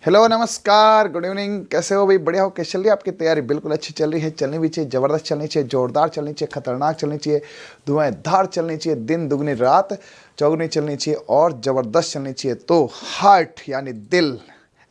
Hello नमस्कार good evening. कैसे हो भाई? बढ़िया हो? कैसे चल रही है आपकी तैयारी? बिल्कुल अच्छी चल रही है, चलनी भी चाहिए, ज़बरदस्त चलनी चाहिए, जोरदार चलनी चाहिए, खतरनाक चलनी चाहिए, धुआंधार चलनी चाहिए, दिन दुगनी रात चौगुनी चलनी चाहिए और ज़बरदस्त चलनी चाहिए। तो हार्ट यानी दिल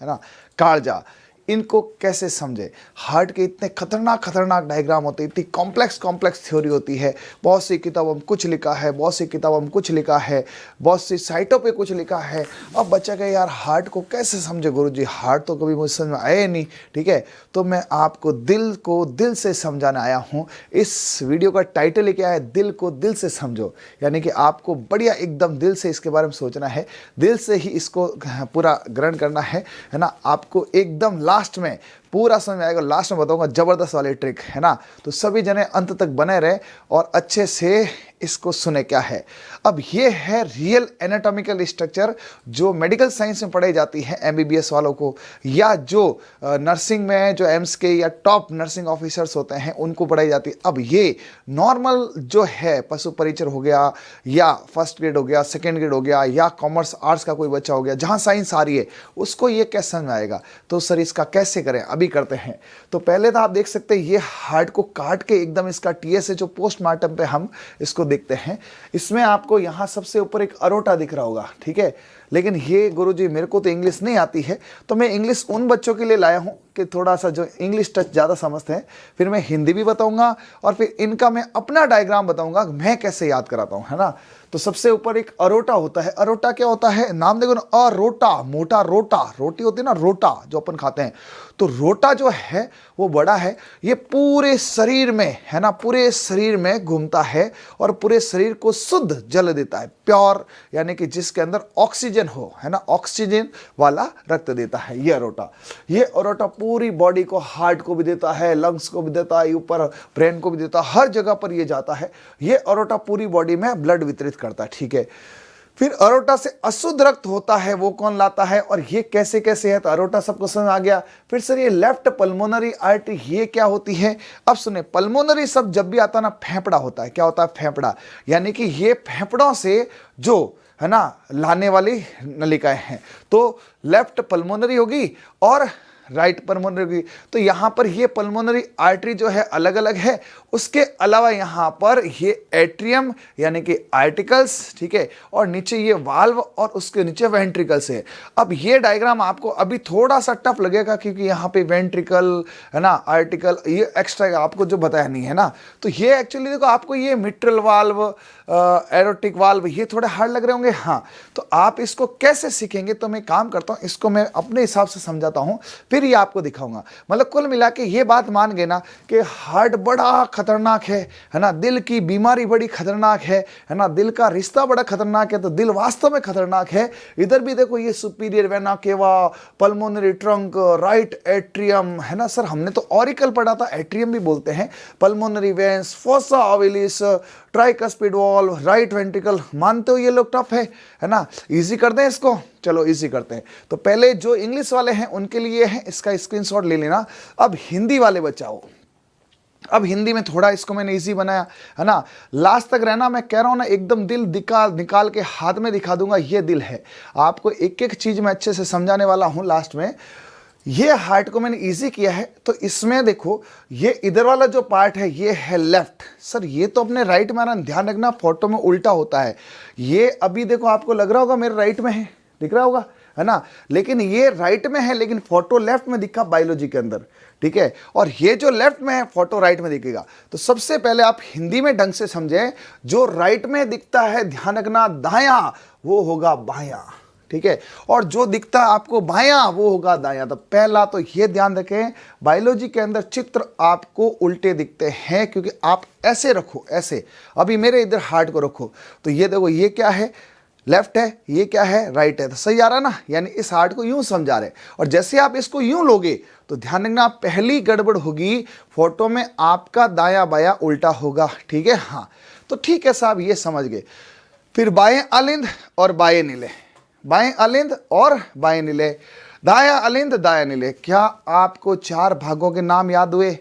है ना, कालजा, इनको कैसे समझे? हार्ट के इतने खतरनाक खतरनाक डायग्राम होते हैं, इतनी कॉम्प्लेक्स कॉम्प्लेक्स थ्योरी होती है। बहुत सी किताबों में कुछ लिखा है, बहुत सी किताबों में कुछ लिखा है, बहुत सी साइटों पे कुछ लिखा है। अब बच्चा कहे यार हार्ट को कैसे समझे गुरुजी? हार्ट तो कभी मुझे समझ में आया ही नहीं। ठीक है, तो मैं आपको दिल को दिल से समझाने आया हूँ। इस वीडियो का टाइटल ही क्या है? दिल को दिल से समझो। यानी कि आपको बढ़िया एकदम दिल से इसके बारे में सोचना है, दिल से ही इसको पूरा ग्रहण करना है ना। आपको एकदम लास्ट में पूरा समझ में आएगा, लास्ट में बताऊंगा जबरदस्त वाली ट्रिक है ना। तो सभी जने अंत तक बने रहे और अच्छे से इसको सुने क्या है। अब ये है रियल एनाटॉमिकल स्ट्रक्चर जो मेडिकल साइंस में पढ़ाई जाती है एमबीबीएस वालों को, या जो नर्सिंग में जो एम्स के या टॉप नर्सिंग ऑफिसर्स होते हैं उनको पढ़ाई जाती है। अब ये नॉर्मल जो है पशु परिचर हो गया, या फर्स्ट ग्रेड हो गया, सेकेंड ग्रेड हो गया, या कॉमर्स आर्ट्स का कोई बच्चा हो गया, जहाँ साइंस आ रही है उसको ये कैसे समझ में आएगा? तो सर इसका कैसे करें? अभी करते हैं। तो पहले तो आप देख सकते हैं ये हार्ट को काट के एकदम इसका टीएसए जो पोस्टमार्टम पे हम इसको देखते हैं। इसमें आपको यहाँ सबसे ऊपर एक अरोटा दिख रहा होगा, ठीक है। लेकिन ये गुरुजी मेरे को तो इंग्लिश नहीं आती है, तो मैं इंग्लिश उन बच्चों के लिए लाया हूँ कि थोड़ा सा जो इंग्लिश टच ज़्यादा समझते हैं। फिर मैं हिंदी भी बताऊंगा और फिर इनका मैं अपना डायग्राम बताऊंगा मैं कैसे याद कराता हूँ, है ना। तो सबसे ऊपर एक अरोटा होता है। अरोटा क्या होता है? नाम देखो ना, अरोटा, मोटा रोटा, रोटी होती है ना, रोटा जो अपन खाते हैं। तो रोटा जो है वो बड़ा है, ये पूरे शरीर में है ना, पूरे शरीर में घूमता है और पूरे शरीर को शुद्ध जल देता है, प्योर, यानी कि जिसके अंदर ऑक्सीजन हो, है ना, ऑक्सीजन वाला रक्त देता है ये अरोटा। ये अरोटा पूरी बॉडी को, हार्ट को भी देता है, लंग्स को भी देता है, ऊपर ब्रेन को भी देता है, हर जगह पर ये जाता है। ये अरोटा पूरी बॉडी में ब्लड वितरित करता है, ठीक है। फिर अरोटा से अशुद्ध रक्त होता है, वो कौन लाता है और ये कैसे कैसे है? तो अरोटा सबको समझ आ गया। फिर सर ये लेफ्ट पल्मोनरी आर्टरी ये क्या होती है? अब सुने, पल्मोनरी सब जब भी आता ना, फेफड़ा होता है। क्या होता है? फेफड़ा, यानी कि ये फेफड़ों से जो है ना लाने वाली नलिकाएं हैं। तो लेफ्ट पल्मोनरी होगी और राइट पल्मोनरी होगी। तो यहाँ पर ये पल्मोनरी आर्टरी जो है अलग अलग है। उसके अलावा यहाँ पर ये एट्रियम यानी कि आर्टिकल्स, ठीक है, और नीचे ये वाल्व और उसके नीचे वेंट्रिकल्स है। अब ये डायग्राम आपको अभी थोड़ा सा टफ लगेगा क्योंकि यहाँ पे वेंट्रिकल है ना, आर्टिकल, ये एक्स्ट्रा आपको जो बताया नहीं है ना। तो ये एक्चुअली देखो आपको ये मिट्रल वाल्व, एरोटिक वाल्व, ये थोड़े हार्ड लग रहे होंगे। हाँ, तो आप इसको कैसे सीखेंगे? तो मैं काम करता हूँ, इसको मैं अपने हिसाब से समझाता हूँ, फिर ये आपको दिखाऊंगा। मतलब कुल मिला के ये बात मान गए ना कि हार्ट बड़ा खतरनाक है ना, दिल की बीमारी बड़ी खतरनाक है ना, दिल का रिश्ता बड़ा खतरनाक है, तो दिल वास्तव में खतरनाक है। इधर भी देखो ये superior vena cava, pulmonary trunk, right atrium, है ना। सर हमने तो ऑरिकल पढ़ा था, एट्रियम भी बोलते हैं, pulmonary veins, fossa ovalis, tricuspid valve, right ventricle. मानते हो ये लोग टफ है ना। इजी कर दें इसको, चलो इजी करते हैं। तो पहले जो इंग्लिश वाले हैं उनके लिए है, इसका स्क्रीनशॉट ले लेना। अब हिंदी वाले बचाओ, अब हिंदी में थोड़ा इसको मैंने इजी बनाया है ना। लास्ट तक रहना, मैं कह रहा हूं ना, एकदम दिल निकाल के हाथ में दिखा दूंगा, ये दिल है। आपको एक एक चीज में अच्छे से समझाने वाला हूं लास्ट में। ये हार्ट को मैंने इजी किया है, तो इसमें देखो ये इधर वाला जो पार्ट है ये है लेफ्ट। सर ये तो अपने राइट में, ध्यान रखना फोटो में उल्टा होता है। ये अभी देखो आपको लग रहा होगा मेरे राइट में है, दिख रहा होगा है ना, लेकिन ये राइट में है, लेकिन फोटो लेफ्ट में दिखा बायोलॉजी के अंदर, ठीक है। और ये जो लेफ्ट में है फोटो राइट में दिखेगा। तो सबसे पहले आप हिंदी में ढंग से समझें, जो राइट में दिखता है ध्यान रखना दायां, वो होगा बायां, ठीक है, और जो दिखता है आपको बायां वो होगा दायां। तो पहला तो ये ध्यान रखें, बायोलॉजी के अंदर चित्र आपको उल्टे दिखते हैं क्योंकि आप ऐसे रखो, ऐसे, अभी मेरे इधर हार्ट को रखो, तो ये देखो ये क्या है, लेफ्ट है, ये क्या है, राइट है। तो सही आ रहा ना, यानी इस हार्ट को यूं समझा रहे। और जैसे आप इसको यूं लोगे तो ध्यान रखना पहली गड़बड़ होगी, फोटो में आपका दाया बाया उल्टा होगा, ठीक है। हाँ तो ठीक है साहब, ये समझ गए। फिर बाएं अलिंद और बाएं नीले, बाएं अलिंद और बाएं नीले, दाया अलिंद दाया नीले। क्या आपको चार भागों के नाम याद हुए?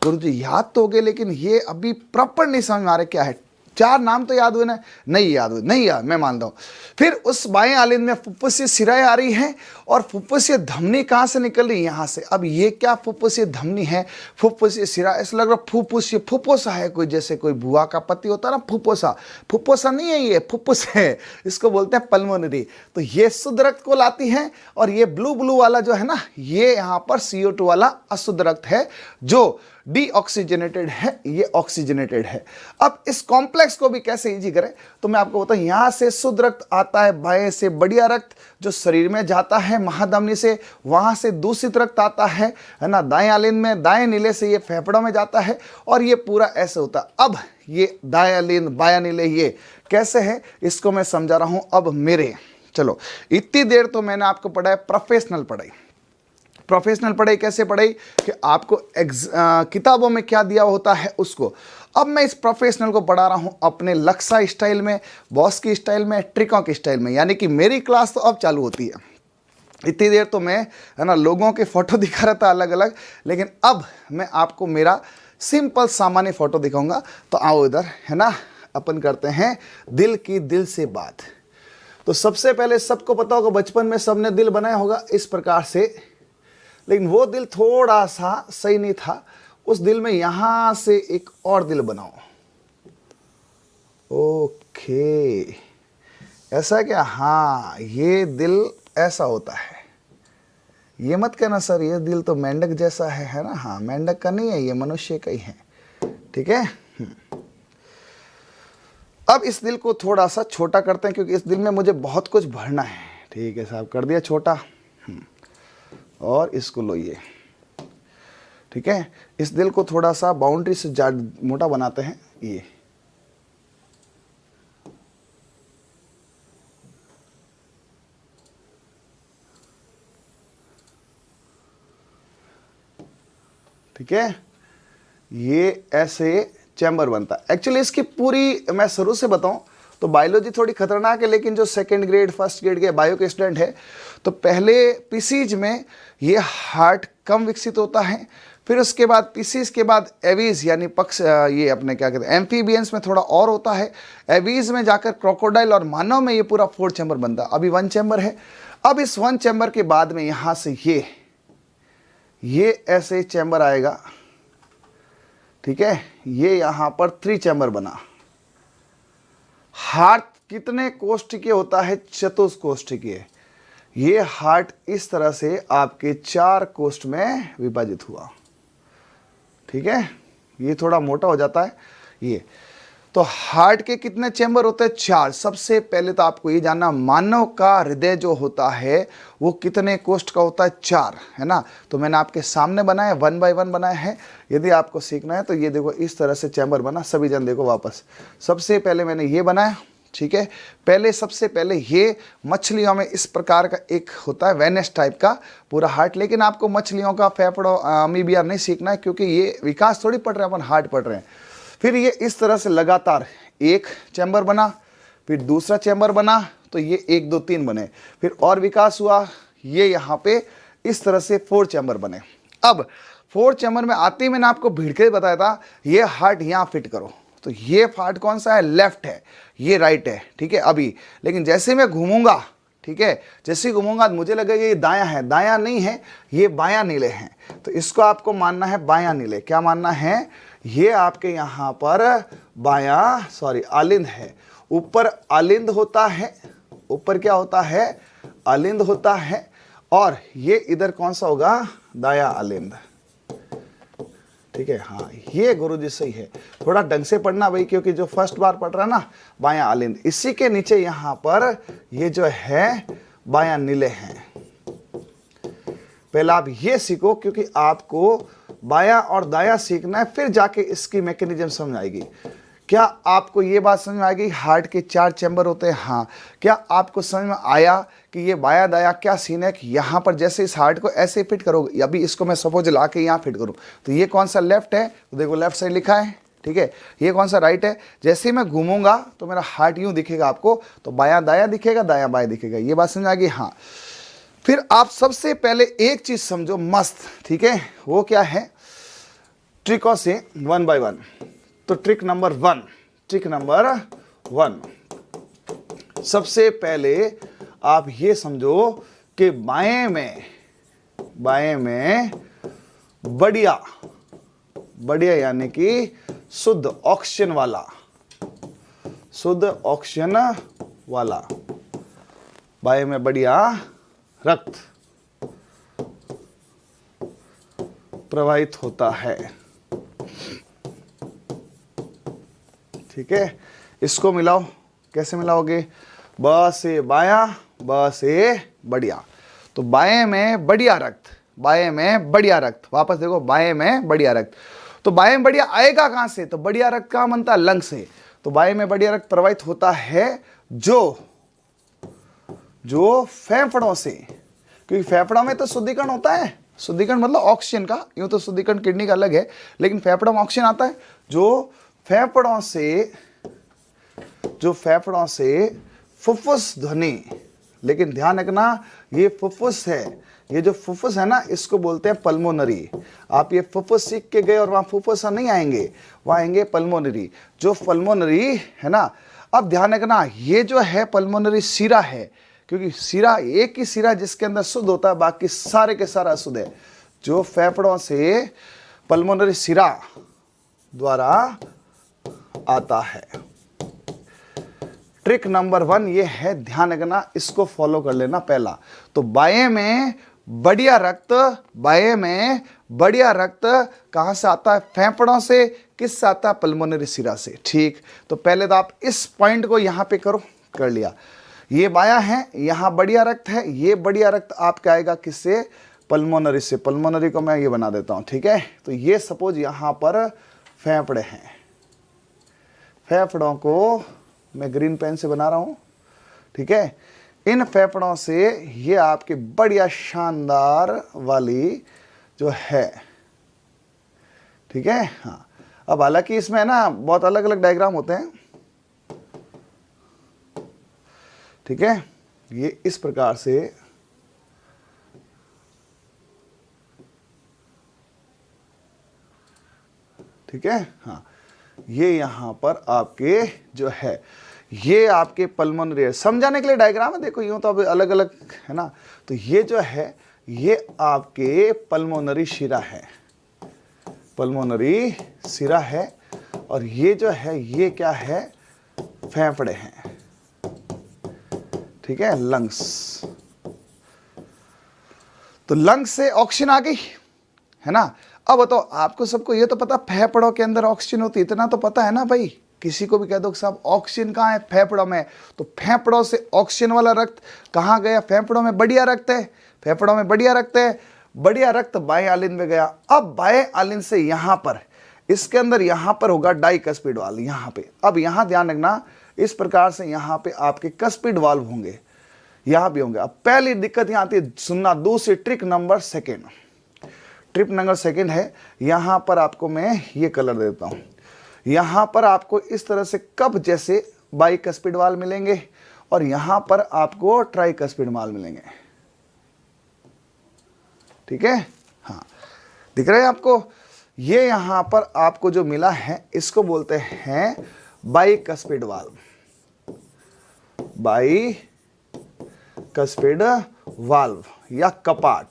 गुरुजी याद तो हो गए, लेकिन ये अभी प्रॉपर नहीं समझ में आ रहे क्या है। चार नाम तो याद हुए ना? नहीं याद हुए, नहीं याद, मैं मानता हूं। फिर उस बाएं आलिंद में फुफ्फुसी सिराएं आ रही हैं और फुफ्फुसीय धमनी कहाँ से निकल रही है? यहाँ से। अब ये क्या फुफ्फुसीय धमनी है, फुफ्फुसीय सिरा, ऐसा लग रहा फुफ्फुसीय, फुफ्फुसा है कोई, जैसे कोई बुआ का पति होता है ना, फुफ्फुसा। फुफ्फुसा नहीं है, ये फुफ्फुस है, इसको बोलते हैं पल्मोनरी। तो ये शुद्ध रक्त को लाती है, और ये ब्लू ब्लू वाला जो है ना, ये यहाँ पर CO2 वाला अशुद्ध रक्त है, जो डीऑक्सीजनेटेड है, ये ऑक्सीजनेटेड है। अब इस कॉम्प्लेक्स को भी कैसे इजी करें, तो मैं आपको बताऊं, यहां से शुद्ध रक्त आता है, बाएं से बढ़िया रक्त जो शरीर में जाता है महाधमनी से, वहां से दूषित रक्त आता है ना, दाएं आलिंद में, दाएं नीले से ये फेफड़ों में जाता है, और ये पूरा ऐसे होता है। अब ये दाएं आलिंद बायां नीले ये कैसे है, इसको मैं समझा रहा हूं अब मेरे। चलो, इतनी देर तो मैंने आपको पढ़ाया प्रोफेशनल पढ़ाई। प्रोफेशनल पढ़ाई कैसे पढ़ाई कि आपको किताबों में क्या दिया होता है उसको। अब मैं इस प्रोफेशनल को पढ़ा रहा हूं अपने लक्सा स्टाइल में, बॉस की स्टाइल में, ट्रिकों की स्टाइल में, यानी कि मेरी क्लास तो अब चालू होती है। इतनी देर तो मैं है ना लोगों के फोटो दिखा रहा था अलग अलग, लेकिन अब मैं आपको मेरा सिंपल सामान्य फोटो दिखाऊंगा। तो आओ इधर, है ना, अपन करते हैं दिल की दिल से बात। तो सबसे पहले सबको पता होगा, बचपन में सबने दिल बनाया होगा इस प्रकार से, लेकिन वो दिल थोड़ा सा सही नहीं था। उस दिल में यहां से एक और दिल बनाओ। ओके, ऐसा है क्या? हाँ, ये दिल ऐसा होता है। ये मत कहना सर ये दिल तो मेंढक जैसा है ना? हाँ, मेंढक का नहीं है, ये मनुष्य का ही है। ठीक है। अब इस दिल को थोड़ा सा छोटा करते हैं, क्योंकि इस दिल में मुझे बहुत कुछ भरना है। ठीक है साहब, कर दिया छोटा। और इसको लो ये, ठीक है। इस दिल को थोड़ा सा बाउंड्री से मोटा बनाते हैं ये। ठीक है, ये ऐसे चैम्बर बनता है। एक्चुअली इसकी पूरी मैं शुरू से बताऊं तो बायोलॉजी थोड़ी खतरनाक है, लेकिन जो सेकंड ग्रेड फर्स्ट ग्रेड के बायो के स्टूडेंट है, तो पहले पीसीज में ये हार्ट कम विकसित होता है, फिर उसके बाद पीसीज के बाद एवीज यानी पक्ष, ये अपने क्या कहते हैं एम्फीबियंस में थोड़ा और होता है, एवीज में जाकर क्रोकोडाइल और मानव में ये पूरा 4 चैम्बर बनता है। अभी 1 चैम्बर है। अब इस 1 चैम्बर के बाद में यहाँ से ये ऐसे चैम्बर आएगा। ठीक है, ये यहाँ पर 3 चैम्बर बना। हार्ट कितने कोष्ठकीय होता है? चतुष्कोष्ठकीय। ये हार्ट इस तरह से आपके 4 कोष्ठ में विभाजित हुआ। ठीक है, ये थोड़ा मोटा हो जाता है ये। तो हार्ट के कितने चैम्बर होते हैं? 4। सबसे पहले तो आपको ये जानना, मानव का हृदय जो होता है वो कितने कोष्ठ का होता है? 4, है ना। तो मैंने आपके सामने बनाया, 1 बाय 1 बनाया है। यदि आपको सीखना है तो ये देखो इस तरह से चैम्बर बना। सभी जन देखो वापस। सबसे पहले मैंने ये बनाया। ठीक है, पहले सबसे पहले ये मछलियों में इस प्रकार का एक होता है वेनस टाइप का पूरा हार्ट, लेकिन आपको मछलियों का फेफड़ों अमीबिया नहीं सीखना है, क्योंकि ये विकास थोड़ी पढ़ रहे हैं अपन, हार्ट पढ़ रहे हैं। फिर ये इस तरह से लगातार एक चैम्बर बना, फिर दूसरा चैम्बर बना, तो ये 1 2 3 बने। फिर और विकास हुआ, ये यहाँ पे इस तरह से 4 चैम्बर बने। अब 4 चैम्बर में आते ही मैंने आपको भिड़ के बताया था ये हार्ट यहाँ फिट करो। तो ये हार्ट कौन सा है? लेफ्ट है, ये राइट है। ठीक है, अभी लेकिन जैसे मैं घूमूंगा, ठीक है, जैसे ही घूमूंगा मुझे लगेगा ये दायां है। दायां नहीं है, ये बायां नीले हैं। तो इसको आपको मानना है बायां नीले। क्या मानना है? ये आपके यहाँ पर बायां आलिंद है। ऊपर आलिंद होता है, ऊपर क्या होता है? आलिंद होता है। और ये इधर कौन सा होगा? दाया आलिंद। ठीक है, हाँ, ये गुरुजी सही है। थोड़ा ढंग से पढ़ना भाई, क्योंकि जो फर्स्ट बार पढ़ रहा है ना, बायां आलिंद। इसी के नीचे यहाँ पर ये जो है बायां नीले हैं। पहला आप ये सीखो, क्योंकि आपको बायां और दायां सीखना है, फिर जाके इसकी मैकेनिज्म समझ आएगी। क्या आपको ये बात समझ में आएगी हार्ट के 4 चैम्बर होते हैं? हाँ। क्या आपको समझ में आया कि ये बायां दायां क्या सीन है? कि यहाँ पर जैसे इस हार्ट को ऐसे फिट करोगे, अभी इसको मैं सपोज ला के यहाँ फिट करूँ, तो ये कौन सा लेफ्ट है? तो देखो लेफ्ट साइड लिखा है। ठीक है, ये कौन सा राइट है? जैसे ही मैं घूमूंगा तो मेरा हार्ट यूँ दिखेगा आपको, तो बायां दायां दिखेगा, दायां बायां दिखेगा। ये बात समझ आ गई? हाँ। फिर आप सबसे पहले एक चीज समझो मस्त। ठीक है, वो क्या है? ट्रिकों से 1 बाय 1। तो ट्रिक नंबर 1, सबसे पहले आप ये समझो कि बाएं में बढ़िया बढ़िया यानी कि शुद्ध ऑक्सीजन वाला बाएं में बढ़िया रक्त प्रवाहित होता है। ठीक है, इसको मिलाओ, कैसे मिलाओगे? ब से बायां, ब से बढ़िया, तो बाएं में बढ़िया रक्त, वापस देखो, बाएं में बढ़िया रक्त, तो बाएं में बढ़िया आएगा कहां से? तो बढ़िया रक्त कहां बनता है? लंग से। तो बाएं में बढ़िया रक्त प्रवाहित होता है जो फेफड़ों से, क्योंकि फेफड़ों में तो शुद्धिकरण होता है, शुद्धिकरण मतलब ऑक्सीजन का, यूं तो शुद्धिकरण किडनी का अलग है, लेकिन फेफड़ों में ऑक्सीजन आता है, जो फेफड़ों से फुफ्फुस ध्वनि, लेकिन ध्यान रखना ये फुफ्फुस है, ये जो फुफ्फुस है ना, इसको बोलते हैं पल्मोनरी। आप ये फुफ्फुस सीख के गए और वहां फुफ्फुस नहीं आएंगे, वहां आएंगे पल्मोनरी। जो पल्मोनरी है ना, अब ध्यान रखना ये जो है पल्मोनरी सिरा है, क्योंकि सिरा एक ही सिरा जिसके अंदर शुद्ध होता है, बाकी सारे के सारा अशुद्ध है। जो फेफड़ों से पल्मोनरी सिरा द्वारा आता है। ट्रिक नंबर 1 ये है, ध्यान रखना, इसको फॉलो कर लेना। पहला तो बाएं में बढ़िया रक्त कहां से आता है? फेफड़ों से। किससे आता है? पल्मोनरी सिरा से। ठीक, तो पहले तो आप इस पॉइंट को यहां पे करो, कर लिया, ये बायां है, यहां बढ़िया रक्त है, ये बढ़िया रक्त आपका आएगा किससे? पल्मोनरी से। पल्मोनरी को मैं ये बना देता हूं, ठीक है। तो ये सपोज यहां पर फेफड़े हैं, फेफड़ों को मैं ग्रीन पेन से बना रहा हूं, ठीक है। इन फेफड़ों से ये आपकी बढ़िया शानदार वाली जो है, ठीक है। हाँ, अब हालांकि इसमें ना बहुत अलग अलग डायग्राम होते हैं, ठीक है। ये इस प्रकार से ठीक है। हाँ, ये यहां पर आपके जो है, ये आपके पल्मोनरी, समझाने के लिए डायग्राम है, देखो यूं तो अब अलग अलग है ना। तो ये जो है, ये आपके पल्मोनरी शिरा है, पल्मोनरी सिरा है, और ये जो है ये क्या है? फेफड़े हैं, ठीक है, लंग्स। तो लंग्स से ऑक्सीजन आ गई है ना। अब बताओ, आपको सबको ये तो पता फेफड़ों के अंदर ऑक्सीजन होती है, इतना तो पता है ना भाई। किसी को भी कह दो कि साहब ऑक्सीजन कहाँ है? फेफड़ों में। तो फेफड़ों से ऑक्सीजन वाला रक्त कहाँ गया? फेफड़ों में बढ़िया रक्त है, फेफड़ों में बढ़िया रक्त है, बढ़िया रक्त बाएं आलिंद में गया। अब बाएं आलिंद से यहां पर, इसके अंदर यहां पर होगा डाइकस्पिड वाल्व, यहां पे। अब यहां ध्यान रखना, इस प्रकार से यहां पे आपके कस्पिड वाल्व होंगे, यहां भी होंगे। अब पहली दिक्कत यहां आती है, सुनना, दूसरी trick number second, trip number second है, यहां पर आपको मैं ये कलर देता हूं। यहां पर आपको इस तरह से कप जैसे बाइकस्पिड वाल्व मिलेंगे, और यहां पर आपको ट्राइकस्पिड वाल्व मिलेंगे, ठीक है। हाँ, दिख रहे हैं आपको? ये यहां पर आपको जो मिला है, इसको बोलते हैं बाइकस्पिड वाल्व, बाइकस्पिड वाल्व या कपाट,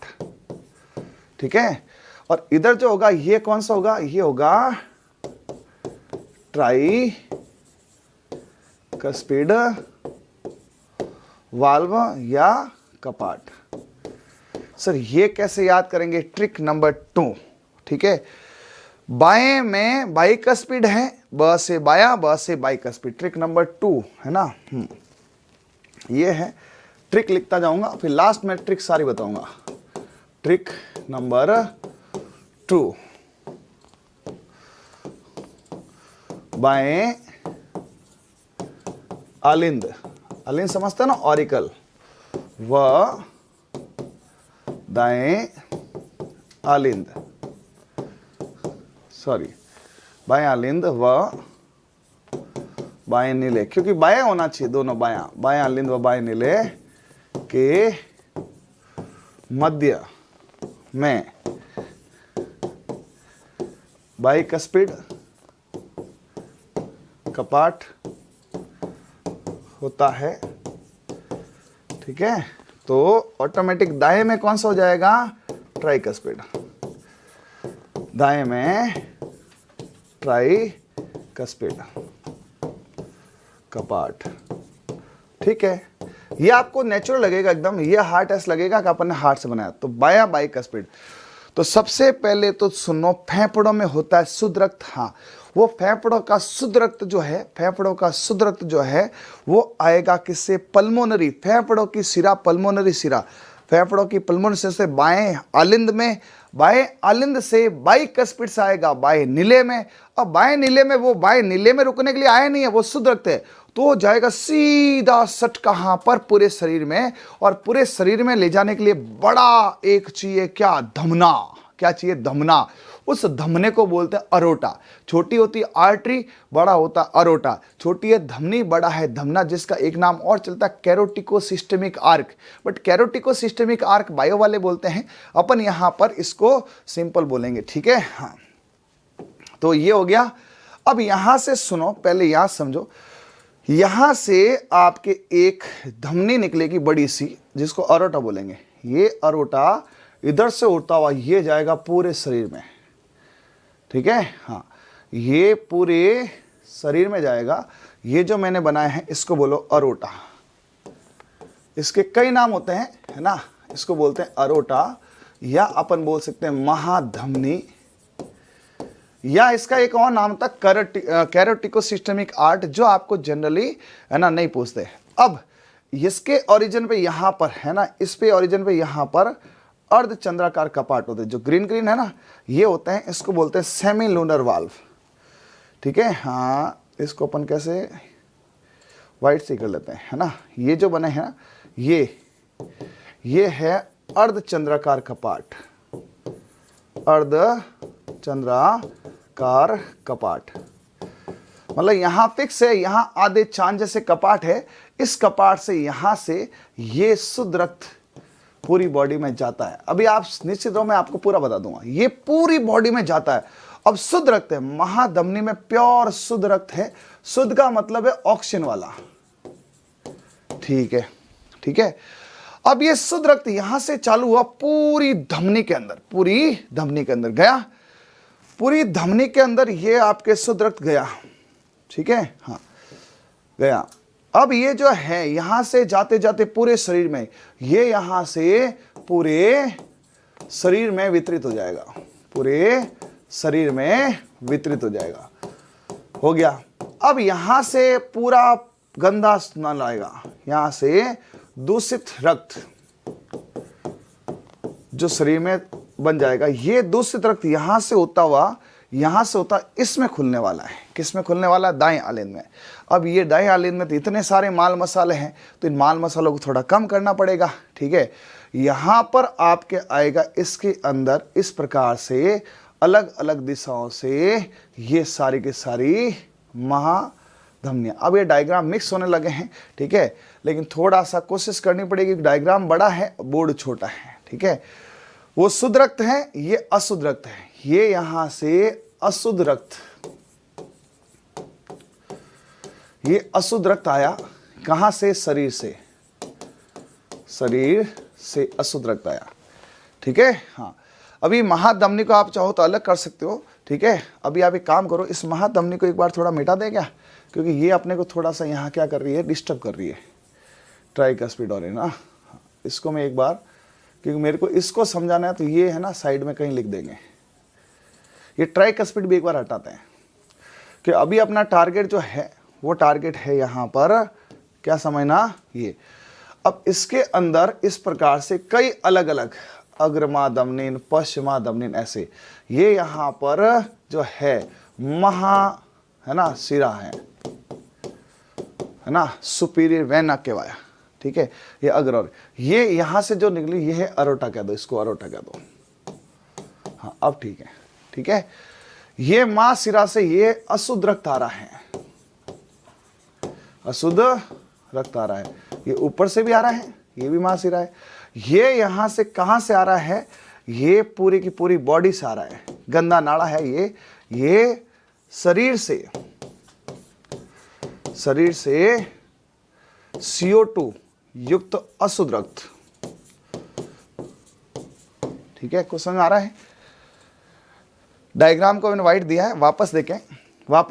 ठीक है। और इधर जो होगा, ये कौन सा होगा? ये होगा ट्राइकस्पिड वाल्व या कपाट। सर ये कैसे याद करेंगे? ट्रिक नंबर 2, ठीक है। बाएं में बाइकस्पिड है, ब से बायां, ब से बाइकस्पिड, ट्रिक नंबर 2 है ना। ये है, ट्रिक लिखता जाऊंगा, फिर लास्ट में ट्रिक सारी बताऊंगा। ट्रिक नंबर 2, बाएं आलिंद, आलिंद समझते हैं ना, ऑरिकल, व दाएं आलिंद, सॉरी, बाएं आलिंद व बाएं नीले, क्योंकि बाएं होना चाहिए दोनों, बायां, बाएं आलिंद व बाएं नीले के मध्य में बाइकस्पिड कपाट होता है, ठीक है। तो ऑटोमेटिक दाएं में कौन सा हो जाएगा, ट्राइकस्पिड, दाएं में ट्राइकस्पिड कपाट। ठीक है, ये आपको नेचुरल लगेगा एकदम, ये हार्ट ऐसा लगेगा कि अपन ने हार्ट से बनाया। तो बायां बाइकस्पिड। तो सबसे पहले तो सुनो, फेफड़ों में होता है शुद्ध रक्त। हाँ, वो फेफड़ों का शुद्ध रक्त जो है, फेफड़ों का शुद्ध रक्त जो है वो आएगा किससे, पल्मोनरी, फेफड़ों की सिरा, पल्मोनरी सिरा, फेफड़ों की पल्मोनरी सिरा से बाएं आलिंद में, बाएं आलिंद से बाइकस्पिड से आएगा बाएं नीले में। और बाएं नीले में, वो बाएं नीले में रुकने के लिए आया नहीं है, वो शुद्ध रक्त है, तो जाएगा सीधा सट कहां पर, पूरे शरीर में। और पूरे शरीर में ले जाने के लिए बड़ा एक चाहिए, क्या, धमना। क्या चाहिए, धमना। उस धमने को बोलते हैं अरोटा। छोटी होती है आर्टरी, बड़ा होता है अरोटा। छोटी है धमनी, बड़ा है धमना, जिसका एक नाम और चलता है कैरोटिकोसिस्टेमिक आर्क। बट कैरोटिकोसिस्टेमिक आर्क बायो वाले बोलते हैं, अपन यहां पर इसको सिंपल बोलेंगे। ठीक है, हाँ, तो ये हो गया। अब यहां से सुनो, पहले यहां समझो, यहां से आपके एक धमनी निकलेगी बड़ी सी, जिसको अरोटा बोलेंगे। ये अरोटा इधर से उड़ता हुआ ये जाएगा पूरे शरीर में। ठीक है, हाँ, ये पूरे शरीर में जाएगा। ये जो मैंने बनाया है इसको बोलो अरोटा। इसके कई नाम होते हैं, है ना, इसको बोलते हैं अरोटा, या अपन बोल सकते हैं महाधमनी, या इसका एक और नाम था कैरोटिकोसिस्टेमिक आर्ट, जो आपको जनरली, है ना, नहीं पूछते। अब इसके ओरिजिन पे यहां पर, है ना, इस पे ओरिजिन पे यहां पर अर्धचंद्राकार कपाट होते हैं, जो ग्रीन ग्रीन है ना, ये होते हैं, इसको बोलते हैं सेमी लूनर वाल्व। ठीक है, हाँ, इसको अपन कैसे वाइट से कर लेते हैं, है ना, ये जो बने हैं ना, ये है अर्धचंद्राकार कपाट, अर्धचंद्राकार कपाट, मतलब यहां फिक्स है, यहां आधे चांद जैसे कपाट है। इस कपाट से, यहां से ये शुद्ध रक्त पूरी बॉडी में जाता है। अभी आप निश्चित रहो, मैं आपको पूरा बता दूंगा, ये पूरी बॉडी में जाता है। अब शुद्ध रक्त है, महाधमनी में प्योर शुद्ध रक्त है। शुद्ध का मतलब है ऑक्सीजन वाला। ठीक है, ठीक है। अब ये शुद्ध रक्त यहां से चालू हुआ पूरी धमनी के अंदर, पूरी धमनी के अंदर गया, पूरी धमनी के अंदर ये आपके शुद्ध रक्त गया। ठीक है, हाँ, गया। अब ये जो है यहां से जाते जाते पूरे शरीर में, ये यहां से पूरे शरीर में वितरित हो जाएगा, पूरे शरीर में वितरित हो जाएगा। हो गया। अब यहां से पूरा गंदा स्नान आएगा, यहां से दूषित रक्त जो शरीर में बन जाएगा। ये दूषित रक्त यहां से होता हुआ, यहां से होता इसमें खुलने वाला है। किसमें खुलने वाला है? दाएं आलिंद में। अब ये दाएं आलिंद में तो इतने सारे माल मसाले हैं, तो इन माल मसालों को थोड़ा कम करना पड़ेगा। ठीक है, यहां पर आपके आएगा इसके अंदर इस प्रकार से अलग अलग दिशाओं से ये सारी की सारी महाधमनियां। अब ये डायग्राम मिक्स होने लगे हैं, ठीक है, लेकिन थोड़ा सा कोशिश करनी पड़ेगी। डायग्राम बड़ा है, बोर्ड छोटा है। ठीक है, वो शुद्ध रक्त है, ये अशुद्ध रक्त है। ये यहां से अशुद्ध रक्त, ये अशुद्ध रक्त आया कहां से? शरीर से, शरीर से अशुद्ध रक्त आया। ठीक है, हाँ। अभी महाधमनी को आप चाहो तो अलग कर सकते हो। ठीक है, अभी आप एक काम करो, इस महाधमनी को एक बार थोड़ा मिटा दे क्या, क्योंकि ये अपने को थोड़ा सा यहाँ क्या कर रही है, डिस्टर्ब कर रही है। ट्राइकस्पिड और है ना, इसको मैं एक बार, क्योंकि मेरे को इसको समझाना है, तो ये है ना साइड में कहीं लिख देंगे। ये ट्राइकस्पिड भी एक बार हटाते हैं कि अभी अपना टारगेट जो है वो टारगेट है यहाँ पर, क्या समझना, ये। अब इसके अंदर इस प्रकार से कई अलग अलग अग्रमाधमनीन, पश्चिमाधमनीन, ऐसे ये यहाँ पर जो है है ना सिरा है ना, सुपीरियर वेना केवाया। ठीक है, ये अग्र, और ये यहां से जो निकली ये है अरोटा कह दो, इसको अरोटा कह दो। हाँ, अब ठीक है। ठीक है, ये मां सिरा से ये अशुद्ध रक्त आ रहा है, अशुद्ध रक्त आ रहा है। ये ऊपर से भी आ रहा है, ये भी मां सिरा है। ये यहां से कहां से आ रहा है? ये पूरी की पूरी बॉडी से आ रहा है, गंदा नाड़ा है ये शरीर से CO2 युक्त अशुद्ध रक्त, ठीक है, कुछ समझ आ रहा है? डायग्राम को मैंने वाइट दिया है, वापस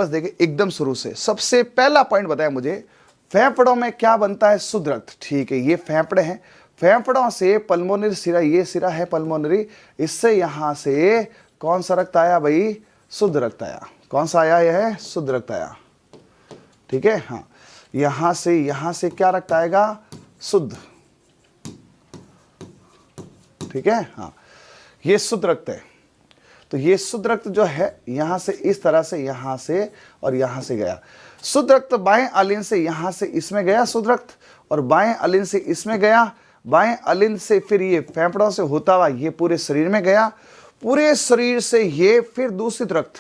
देखें एकदम शुरू से। सबसे पहला पॉइंट बताया मुझे, फेफड़ों में क्या बनता है? शुद्ध रक्त। ठीक है, ये फेफड़े हैं, फेफड़ों से पल्मोनरी सिरा, ये सिरा है पल्मोनरी, इससे यहां से कौन सा रक्त आया भाई? शुद्ध रक्त आया। कौन सा आया? यह है शुद्ध रक्त आया। ठीक है, हाँ, यहां से क्या रक्त आएगा? शुद्ध। ठीक है, हाँ, ये शुद्ध रक्त है। तो ये शुद्ध रक्त जो है यहां से इस तरह से, यहां से और यहां से गया। शुद्ध रक्त बाएं अलिंद से यहां से इसमें गया शुद्ध रक्त, और बाएं अलिंद से इसमें गया, बाएं अलिंद से फिर ये फेफड़ों से होता हुआ ये पूरे शरीर में गया, पूरे शरीर से ये फिर दूषित रक्त,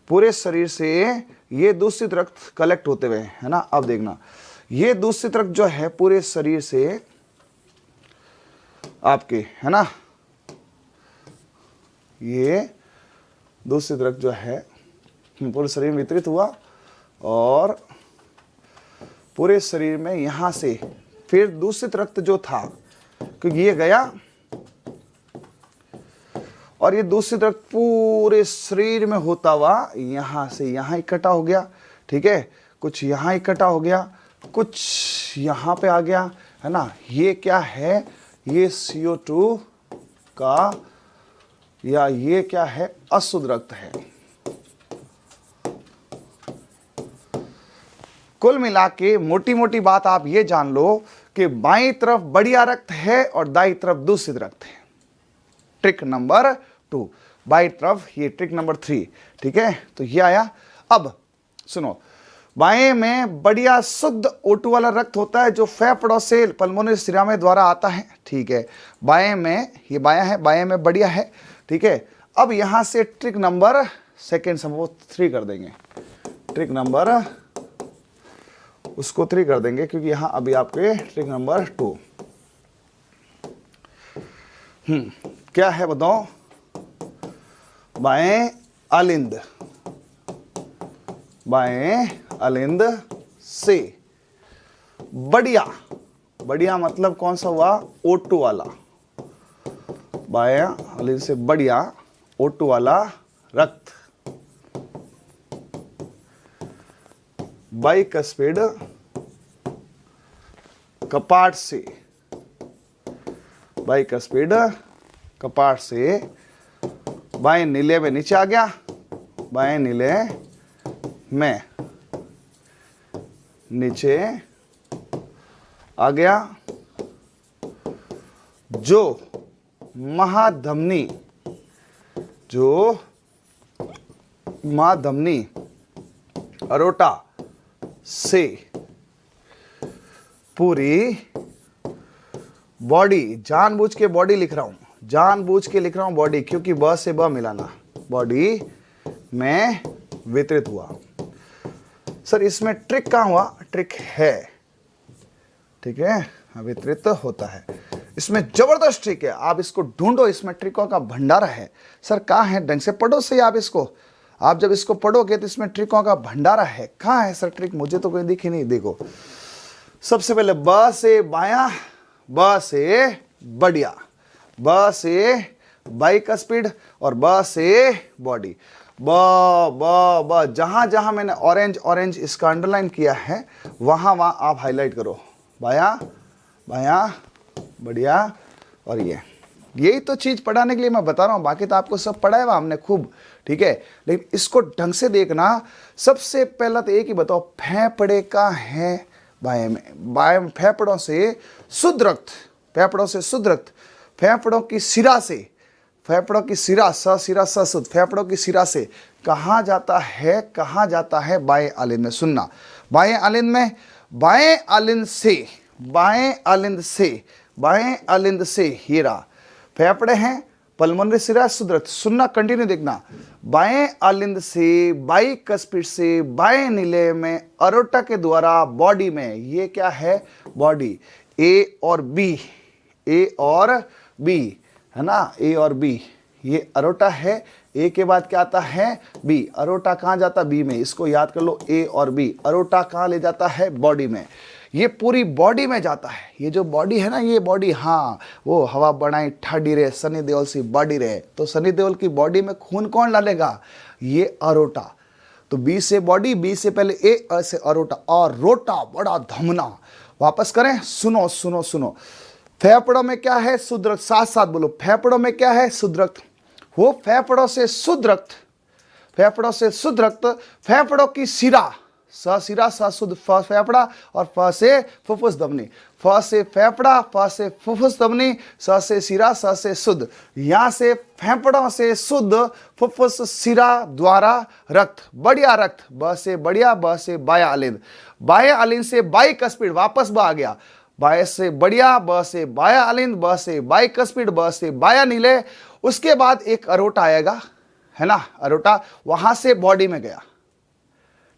पूरे शरीर से ये दूषित रक्त कलेक्ट होते हुए, है ना। अब देखना, ये दूषित रक्त जो है पूरे शरीर से आपके, है ना, ये दूषित रक्त जो है पूरे शरीर में वितरित हुआ, और पूरे शरीर में यहां से फिर दूषित रक्त जो था, क्योंकि ये गया और ये दूषित रक्त पूरे शरीर में होता हुआ यहां से यहां इकट्ठा हो गया। ठीक है, कुछ यहां इकट्ठा हो गया, कुछ यहां पे आ गया, है ना। ये क्या है? ये CO2 का, या ये क्या है? अशुद्ध रक्त है। कुल मिला के मोटी मोटी बात आप ये जान लो कि बाईं तरफ बढ़िया रक्त है और दाईं तरफ दूषित रक्त है। ट्रिक नंबर 2, बाईं तरफ, ये ट्रिक नंबर 3। ठीक है, तो ये आया। अब सुनो, बाएं में बढ़िया शुद्ध O2 वाला रक्त होता है जो फेफड़ों से पल्मोनरी सिरा में द्वारा आता है। ठीक है, बाएं में, ये बायां है, बाएं में बढ़िया है। ठीक है, अब यहां से ट्रिक नंबर सेकेंड से वो 3 कर देंगे, ट्रिक नंबर उसको 3 कर देंगे, क्योंकि यहां अभी आपके ट्रिक नंबर 2 क्या है बताओ? बाएं अलिंद, बाएं अलिंद से बढ़िया, बढ़िया मतलब कौन सा हुआ? O2 वाला, बाएं अलिंद से बढ़िया O2 वाला रक्त बाइकस्पिड कपाट से, बाइकस्पिड कपाट से बाएं नीले में नीचे आ गया, बाएं नीले में नीचे आ गया, जो महाधमनी, जो महाधमनी अरोटा से पूरी बॉडी, जानबूझ के बॉडी लिख रहा हूं, जानबूझ के लिख रहा हूं बॉडी, क्योंकि ब से ब मिलाना, बॉडी में वितरित हुआ। सर इसमें ट्रिक कहां हुआ? ट्रिक है, ठीक है, वितरित होता है। इसमें जबरदस्त ट्रिक है, आप इसको ढूंढो, इसमें ट्रिकों का भंडार है। सर कहाँ है? ढंग से पढ़ो सही आप इसको, आप जब इसको पढ़ोगे तो इसमें ट्रिकों का भंडारा है। कहाँ है सर ट्रिक? मुझे तो कोई दिखी नहीं। देखो, सबसे पहले ब से बायां, ब से बढ़िया, ब से बाइकस्पिड और ब से बॉडी। ब ब ब जहां जहां मैंने ऑरेंज ऑरेंज इसका अंडरलाइन किया है वहां वहां आप हाईलाइट करो। बायां बायां बढ़िया, और ये यही तो चीज पढ़ाने के लिए मैं बता रहा हूं, बाकी तो आपको सब पढ़ाया हुआ हमने खूब, ठीक है। लेकिन इसको ढंग से देखना। सबसे पहला तो एक ही बताओ, फेफड़े का है बाएं में, बाएं फेफड़ों से शुद्ध रक्त, फेफड़ों से शुद्ध रक्त, फेफड़ों की सिरा से, फेफड़ों की सिरा, सिरा शुद्ध, फेफड़ों की सिरा से कहाँ जाता है? कहाँ जाता है? बाएं आलिंद में। सुनना, बाएं आलिंद में, बाएं आलिंद से, बाएं आलिंद से, बाएं आलिंद से हीरा फेफड़े हैं, पल्मोनरी सिरा, शुद्ध रक्त। सुनना, कंटिन्यू देखना। बाएं आलिंद से, बाइकस्पिड से, बाएं नीले में अरोटा के द्वारा बॉडी में, ये क्या है? बॉडी। ए और बी, ए और बी, है ना, ए और बी, ये अरोटा है। ए के बाद क्या आता है? बी। अरोटा कहाँ जाता? बी में। इसको याद कर लो, ए और बी। अरोटा कहाँ ले जाता है? बॉडी में। ये पूरी बॉडी में जाता है। ये जो बॉडी है ना, ये बॉडी, हाँ वो हवा बनाई ठाडी रहे, सनी देओल सी बॉडी रहे, तो सनी देओल की बॉडी में खून कौन डालेगा? ये अरोटा। तो बी से बॉडी, बी से पहले ए से अरोटा, और रोटा बड़ा धमना। वापस करें, सुनो सुनो सुनो। फेफड़ों में क्या है? शुद्ध रक्त। साथ साथ बोलो, फेफड़ों में क्या है? शुद्ध रक्त। वो फेफड़ों से शुद्ध रक्त, फेफड़ों से शुद्ध रक्त, फेफड़ों की शिरा, स शिरा स शुद्ध, फ फेफड़ा, और फ से फुफ्फुस धमनी, फ से फेफड़ा, फ से फुफ्फुस धमनी, स से शिरा, स से शुद्ध। यहाँ से फेफड़ों से शुद्ध, फुफ्फुस शिरा द्वारा रक्त, बढ़िया रक्त। ब से बढ़िया, ब से बाया अलिंद, बाया अलिंद से बाई कस्पिड, वापस ब आ गया। बाय से बढ़िया, ब से बाया अलिंद, ब से बाई कस्पिड, ब से बाया नीले। उसके बाद एक अरोटा आएगा, है ना, अरोटा, वहां से बॉडी में गया,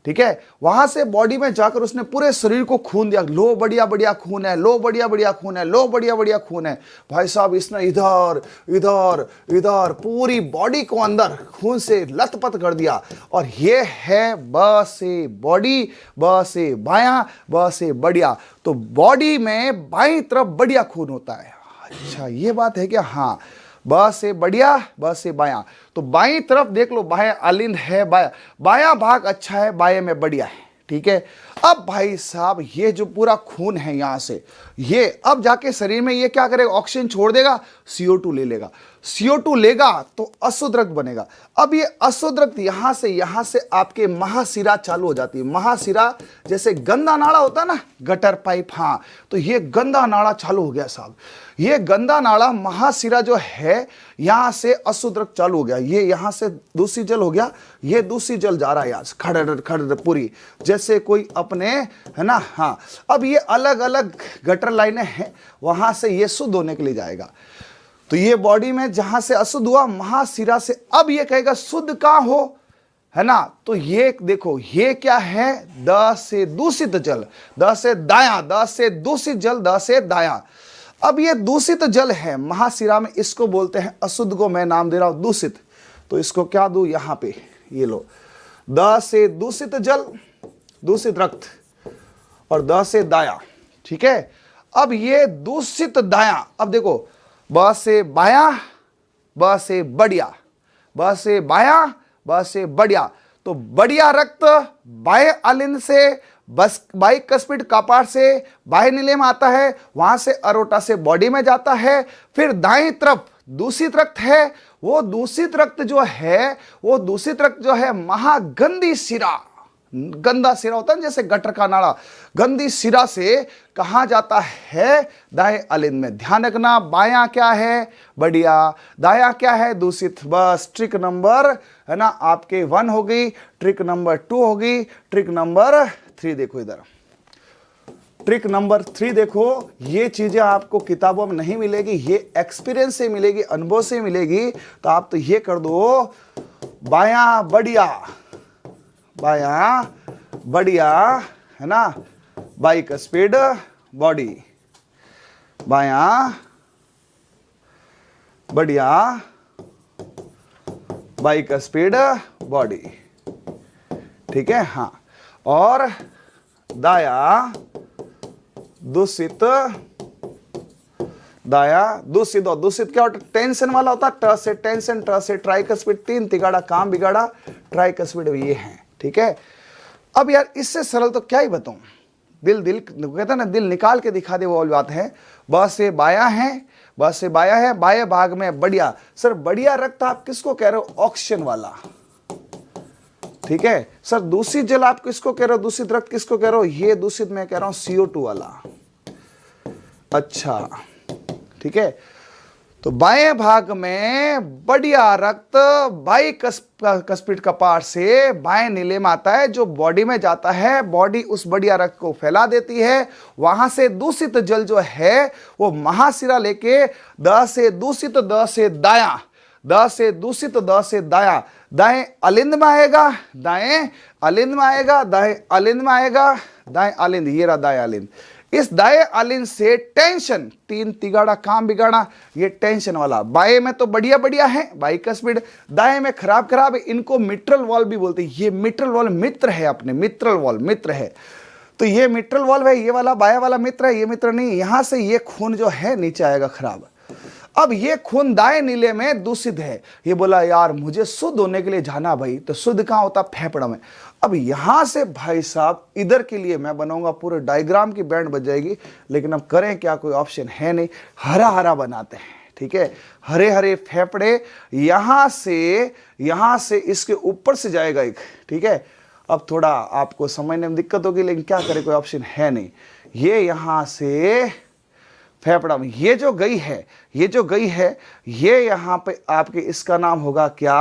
ठीक है। वहां से बॉडी में जाकर उसने पूरे शरीर को खून दिया। लो बढ़िया बढ़िया खून है, लो बढ़िया बढ़िया खून है, लो बढ़िया बढ़िया खून है। भाई साहब, इसने इधर इधर इधर पूरी बॉडी को अंदर खून से लथपथ कर दिया। और ये है ब से बॉडी, ब से बायां, ब से बढ़िया। तो बॉडी में बाईं तरफ बढ़िया खून होता है। अच्छा, ये बात है क्या? हाँ, ब से बढ़िया, ब से बायां। तो बाईं तरफ देख लो, बायां अलिंद है, बाया बायां भाग अच्छा है, बाएं में बढ़िया है, ठीक है। अब भाई साहब, ये जो पूरा खून है यहां से, ये अब जाके शरीर में ये क्या करेगा? ऑक्सीजन छोड़ देगा, CO2 ले लेगा। CO2 लेगा तो अशुद्ध रक्त बनेगा। अब ये अशुद्ध रक्त यहां से आपके महाशिरा चालू हो जाती है। महाशिरा जैसे गंदा नाड़ा होता है ना, गटर पाइप, हाँ, तो ये गंदा नाड़ा चालू हो गया साहब। ये गंदा नाड़ा महाशिरा जो है, यहां से अशुद्ध रक्त चालू हो गया। ये यहां से दूषित जल हो गया, ये दूषित जल जा रहा है यहाँ से, खड़ खड़ पूरी, जैसे कोई अपने, है ना, हाँ। अब ये अलग अलग गटर लाइनें हैं, वहां से ये शुद्ध होने के लिए जाएगा। तो ये बॉडी में जहां से अशुद्ध हुआ, महाशिरा से अब ये कहेगा शुद्ध कहां हो, है ना। तो ये देखो, ये क्या है? द से दूषित जल, द से दायां, द से दूषित जल, द से दायां। अब ये दूषित जल है महाशिरा में, इसको बोलते हैं अशुद्ध, को मैं नाम दे रहा हूं दूषित। तो इसको क्या दूं? यहां पे ये लो, द से दूषित जल, दूषित रक्त, और द से दायां, ठीक है। अब ये दूषित दायां, अब देखो, ब से बायां, ब से बढ़िया, ब से बायां, ब से बढ़िया। तो बढ़िया रक्त बाएं अलिंद से, बस बाई कस्पिड कपाट से बाएं नीले में आता है, वहां से अरोटा से बॉडी में जाता है। फिर दाईं तरफ दूषित रक्त है, वो दूषित रक्त जो है, वो दूषित रक्त जो है महागंदी शिरा, गंदा शिरा होता है जैसे गटर का नाड़ा, गंदी शिरा से कहा जाता है? दाएं अलिंद में। ध्यान रखना, बायां क्या है? बढ़िया, दायां क्या है? दूषित। बस ट्रिक नंबर, है ना, आपके 1 हो गई, ट्रिक नंबर 2 हो गई, ट्रिक नंबर 3 देखो इधर। ट्रिक नंबर 3 देखो, ये चीजें आपको किताबों में नहीं मिलेगी, ये एक्सपीरियंस से मिलेगी, अनुभव से मिलेगी। तो आप तो ये कर दो, बायां बढ़िया, बायां बढ़िया, है ना, बाई का स्पीड बॉडी, बायां बढ़िया, बाई का स्पीड बॉडी, ठीक है, हाँ। और दाया दूषित, दाया दूषित। और दूषित क्या होता है? टेंशन वाला होता है, ट से टेंशन, ट से ट्राइकस्पिड, 3 तिगाड़ा काम बिगाड़ा, ट्राइकस्पिड ये है, ठीक है। अब यार इससे सरल तो क्या ही बताऊं, दिल कहता ना, दिल निकाल के दिखा दे, वो वाली बात है। ब से बाया है, ब से बाया है, बाएं भाग में बढ़िया। सर बढ़िया रक्त आप किसको कह रहे हो? ऑक्सीजन वाला, ठीक है। सर दूषित जल आप किसको कह रहे हो? दूषित रक्त किसको कह रहे हो? ये दूषित मैं कह रहा हूं CO2 वाला। अच्छा, ठीक है। तो बाएं भाग में बढ़िया रक्त बाई कस्पिड कपाट से बाएं नीले में आता है, जो बॉडी में जाता है, बॉडी उस बढ़िया रक्त को फैला देती है। वहां से दूषित जल जो है वो महाशिरा लेके द से दूषित, द से दायां, द से दूषित, द से दायां, दाएं अलिंद में आएगा, दाएं अलिंद में आएगा, दाएं अलिंद में आएगा, दाएं अलिंद, ये रहा दाएं अलिंद। इस दाएं अलिंद से टेंशन, 3 तिगाड़ा काम बिगाड़ा, ये टेंशन वाला। बाएं में तो बढ़िया बढ़िया है, बाई का स्पीड, दाएं में खराब खराब है, इनको मिट्रल वॉल भी बोलते हैं। ये मिट्रल वॉल मित्र है, अपने मिट्रल वॉल मित्र है। तो ये मिट्रल वाल्व है, ये वाला बाया वाला मित्र है, ये मित्र नहीं। यहां से ये खून जो है नीचे आएगा खराब। अब ये खून दाएं नीले में दूषित है। ये बोला यार मुझे शुद्ध होने के लिए जाना भाई, तो शुद्ध कहाँ होता? फेफड़ा में। अब यहां से भाई साहब इधर के लिए मैं बनाऊंगा पूरे डायग्राम की बैंड बज जाएगी, लेकिन अब करें क्या, कोई ऑप्शन है नहीं। हरा हरा बनाते हैं, ठीक है। हरे हरे फेफड़े यहां से इसके ऊपर से जाएगा एक, ठीक है। अब थोड़ा आपको समझने में दिक्कत होगी, लेकिन क्या करें, कोई ऑप्शन है नहीं। ये यहां से फेफड़ा में ये जो गई है, ये यहां पे आपके इसका नाम होगा क्या,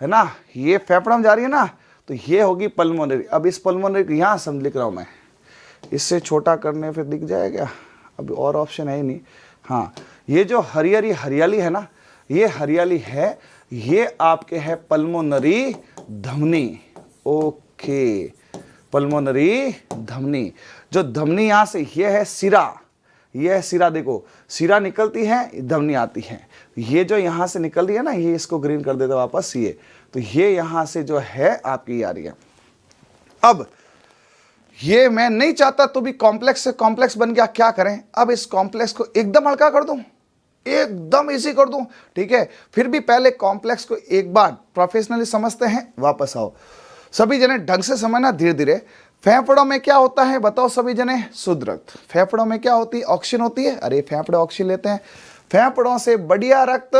है ना। ये फेफड़ा में जा रही है ना, तो ये होगी पल्मोनरी। अब इस पल्मोनरी को यहां समझ लिख रहा हूं मैं, इससे छोटा करने फिर दिख जाएगा। अब और ऑप्शन है ही नहीं। हाँ, ये जो हरियाली है ना, ये हरियाली है, ये आपके है पल्मोनरी धमनी। ओके, पल्मोनरी धमनी। जो धमनी यहां से ये है सिरा, ये है सिरा। देखो सिरा निकलती है, धमनी आती है। ये जो यहां से निकल रही है ना, ये इसको ग्रीन कर देता वापस, ये तो ये यहां से जो है आपकी आ रही है। अब ये मैं नहीं चाहता तो भी कॉम्प्लेक्स से कॉम्प्लेक्स बन गया, क्या करें। अब इस कॉम्प्लेक्स को एकदम हल्का कर दूं, एकदम इजी कर दूं, ठीक है। फिर भी पहले कॉम्प्लेक्स को एक बार प्रोफेशनली समझते हैं, वापस आओ सभी जने ढंग से समझना धीरे धीरे। फेफड़ों में क्या होता है बताओ सभी जने? शुद्ध रक्त। फेफड़ों में क्या होती है? ऑक्सीजन होती है। अरे फेफड़े ऑक्सीजन लेते हैं। फेफड़ों से बढ़िया रक्त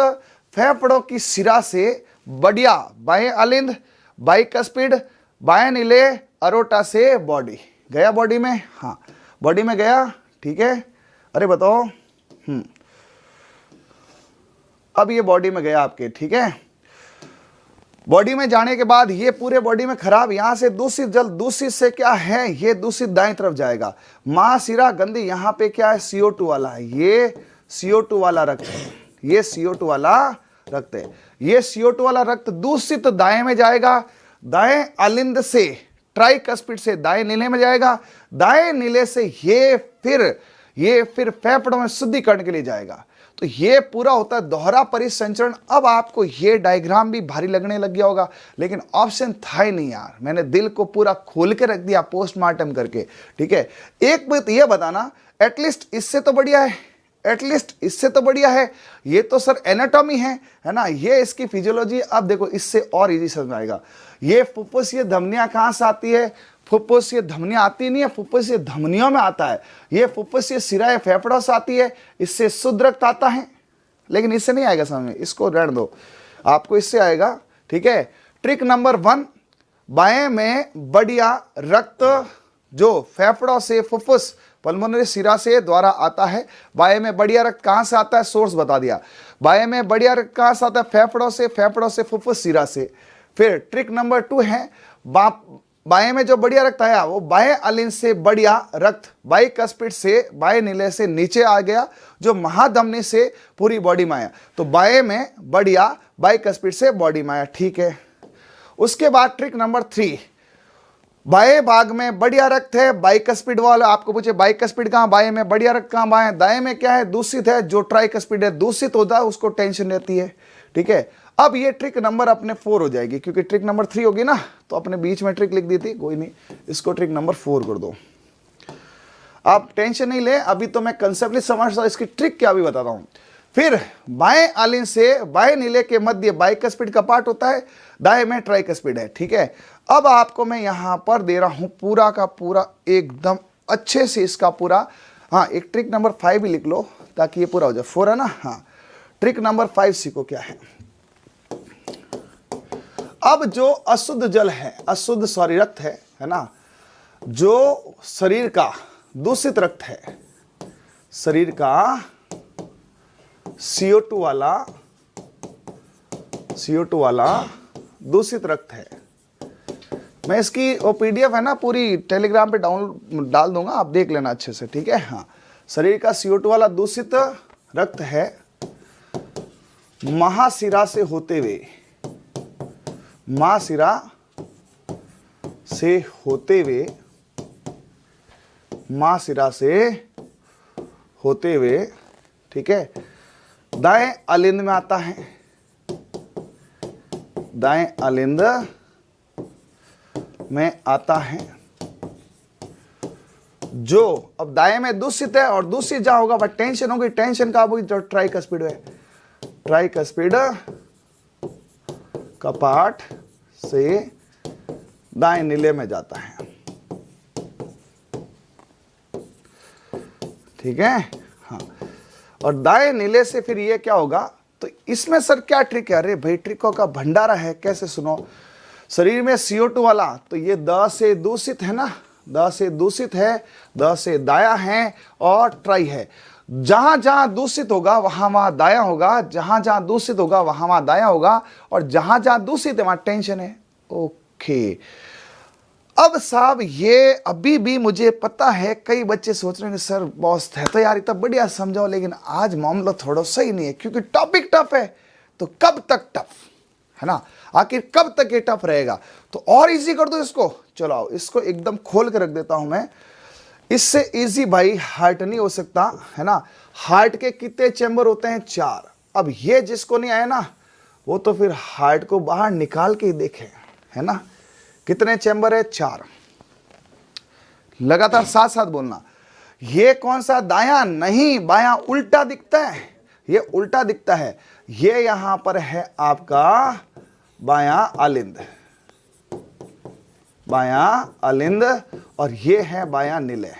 फेफड़ों की सिरा से बढ़िया बाएं अलिंद, बाइकस्पिड, बाएं नीले अरोटा से बॉडी गया, बॉडी में, हाँ बॉडी में गया, ठीक है। अरे बताओ, अब ये बॉडी में गया आपके, ठीक है। बॉडी में जाने के बाद ये पूरे बॉडी में खराब, यहां से दूषित जल, दूषित से क्या है, ये दूषित दाएं तरफ जाएगा। महाशिरा गंदी, यहां पे क्या है? CO2 वाला है, ये CO2 वाला रक्त है, ये CO2 वाला रक्त है। ये CO2 वाला रक्त दूषित दाएं में जाएगा, दाएं अलिंद से ट्राइकस्पिड से दाएं नीले में जाएगा, दाएं नीले से ये फिर फेफड़ों में शुद्धिकरण के लिए जाएगा। तो ये पूरा होता है दोहरा परिसंचरण। अब आपको ये डायग्राम भी भारी लगने लग गया होगा, लेकिन ऑप्शन था ही नहीं यार, मैंने दिल को पूरा खोल के रख दिया पोस्टमार्टम करके, ठीक है। एक बात ये बताना, एटलीस्ट इससे तो बढ़िया है, एटलीस्ट इससे तो बढ़िया है। ये तो सर एनाटॉमी है ना, ये इसकी फिजियोलॉजी। अब देखो इससे और इजी समझ आएगा। ये फुफ्फुसीय धमनियां कहां से आती है? फुफ्फुसीय धमनियां आती नहीं है, फुफ्फुसीय धमनियों में आता है। ये फुफ्फुसीय सिराएं फेफड़ों से आती है, इससे शुद्ध रक्त आता है, लेकिन इससे नहीं आएगा समझ में, इसको रहने दो, आपको इससे आएगा, ठीक है। ट्रिक नंबर 1, बाएं में बढ़िया रक्त जो फेफड़ों से फुफ्फुस पल्मोनरी सिरा से द्वारा आता है। बाएं में बढ़िया रक्त कहां से आता है? सोर्स बता दिया। बाएं में बढ़िया रक्त कहां से आता है? फेफड़ों से, फेफड़ों से फुफ्फुस सिरा से। फिर ट्रिक नंबर 2 है, बाएं में जो बढ़िया रक्त आया वो बाएं अलिंद से बढ़िया रक्त बाइकस्पिड से बाएं नीले से नीचे आ गया, जो महाधमनी से पूरी बॉडी में आया। तो बाएं में बढ़िया बाइकस्पिड से बॉडी में आया, ठीक है। उसके बाद ट्रिक नंबर 3, बाएं भाग में बढ़िया रक्त है, बाइकस्पिड वाला। आपको पूछे बाइकस्पिड कहां? बाएं में बढ़िया रक्त कहां? बाएं। दाएं में क्या है? दूषित है, जो ट्राइकस्पिड है दूषित होता है, उसको टेंशन रहती है, ठीक है। अब ये ट्रिक नंबर अपने 4 हो जाएगी, क्योंकि ट्रिक नंबर 3 होगी ना, तो अपने बीच में ट्रिक लिख दी थी, कोई नहीं, इसको ट्रिक नंबर 4 कर दो। आप टेंशन नहीं ले, अभी तो मैं कंसेप्टली समझता, इसकी ट्रिक क्या भी बताता हूं। फिर बाएं अलिंद से बाएं नीले के मध्य बाइकस्पिड का पार्ट होता है, दाएं में ट्राइकस्पिड है, ठीक है। अब आपको मैं यहां पर दे रहा हूं पूरा का पूरा एकदम अच्छे से इसका पूरा। हाँ, एक ट्रिक नंबर 5 भी लिख लो ताकि ये पूरा हो जाए। 4 है ना, हाँ। ट्रिक नंबर 5 सीखो क्या है। अब जो अशुद्ध जल है, अशुद्ध सॉरी रक्त है ना, जो शरीर का दूषित रक्त है, शरीर का CO2 वाला दूषित रक्त है। मैं इसकी वो PDF है ना पूरी टेलीग्राम पे डाल दूंगा, आप देख लेना अच्छे से, ठीक है। हाँ, शरीर का CO2 वाला दूषित रक्त है, महाशिरा से होते हुए, महाशिरा से होते हुए, महाशिरा से होते हुए, ठीक है, दाएं अलिंद में आता है, दाएं अलिंद में आता है, जो अब दाएं में दूषित है और दूषित जहां होगा वह टेंशन होगी, टेंशन का होगी जो ट्राइकस्पिड है, ट्राइकस्पिड कपाट से दाएं नीले में जाता है। ठीक है, हाँ। और दाएं नीले से फिर ये क्या होगा, तो इसमें सर क्या ट्रिक है? अरे भाई ट्रिकों का भंडारा है, कैसे? सुनो, शरीर में CO2 वाला, तो ये द से दूषित है ना, द से दूषित है, द से दाया है और ट्राई है। जहां जहां दूषित होगा वहां वहां दाया होगा, जहां जहां दूषित होगा वहां वहां दाया होगा, और जहां जहां दूषित है वहां टेंशन है। ओके, अब साहब ये अभी भी मुझे पता है कई बच्चे सोच रहे हैं सर बॉस है तो यार इतना बढ़िया समझाओ, लेकिन आज मामला थोड़ा सही नहीं है क्योंकि टॉपिक टफ है। तो कब तक टफ है ना, आखिर कब तक ये टफ रहेगा? तो और इजी कर दो इसको। चलो आओ, इसको एकदम खोल के रख देता हूं मैं। इससे इजी भाई हार्ट नहीं हो सकता, है ना। हार्ट के कितने चैम्बर होते हैं? 4। अब ये जिसको नहीं आया ना वो तो फिर हार्ट को बाहर निकाल के ही देखे, है ना। कितने चैम्बर है? 4। लगातार साथ साथ बोलना। ये कौन सा? दायां नहीं, बायां उल्टा दिखता है, ये उल्टा दिखता है। ये यहां पर है आपका बायां आलिंद, बायां आलिंद, और ये है बायां नीले।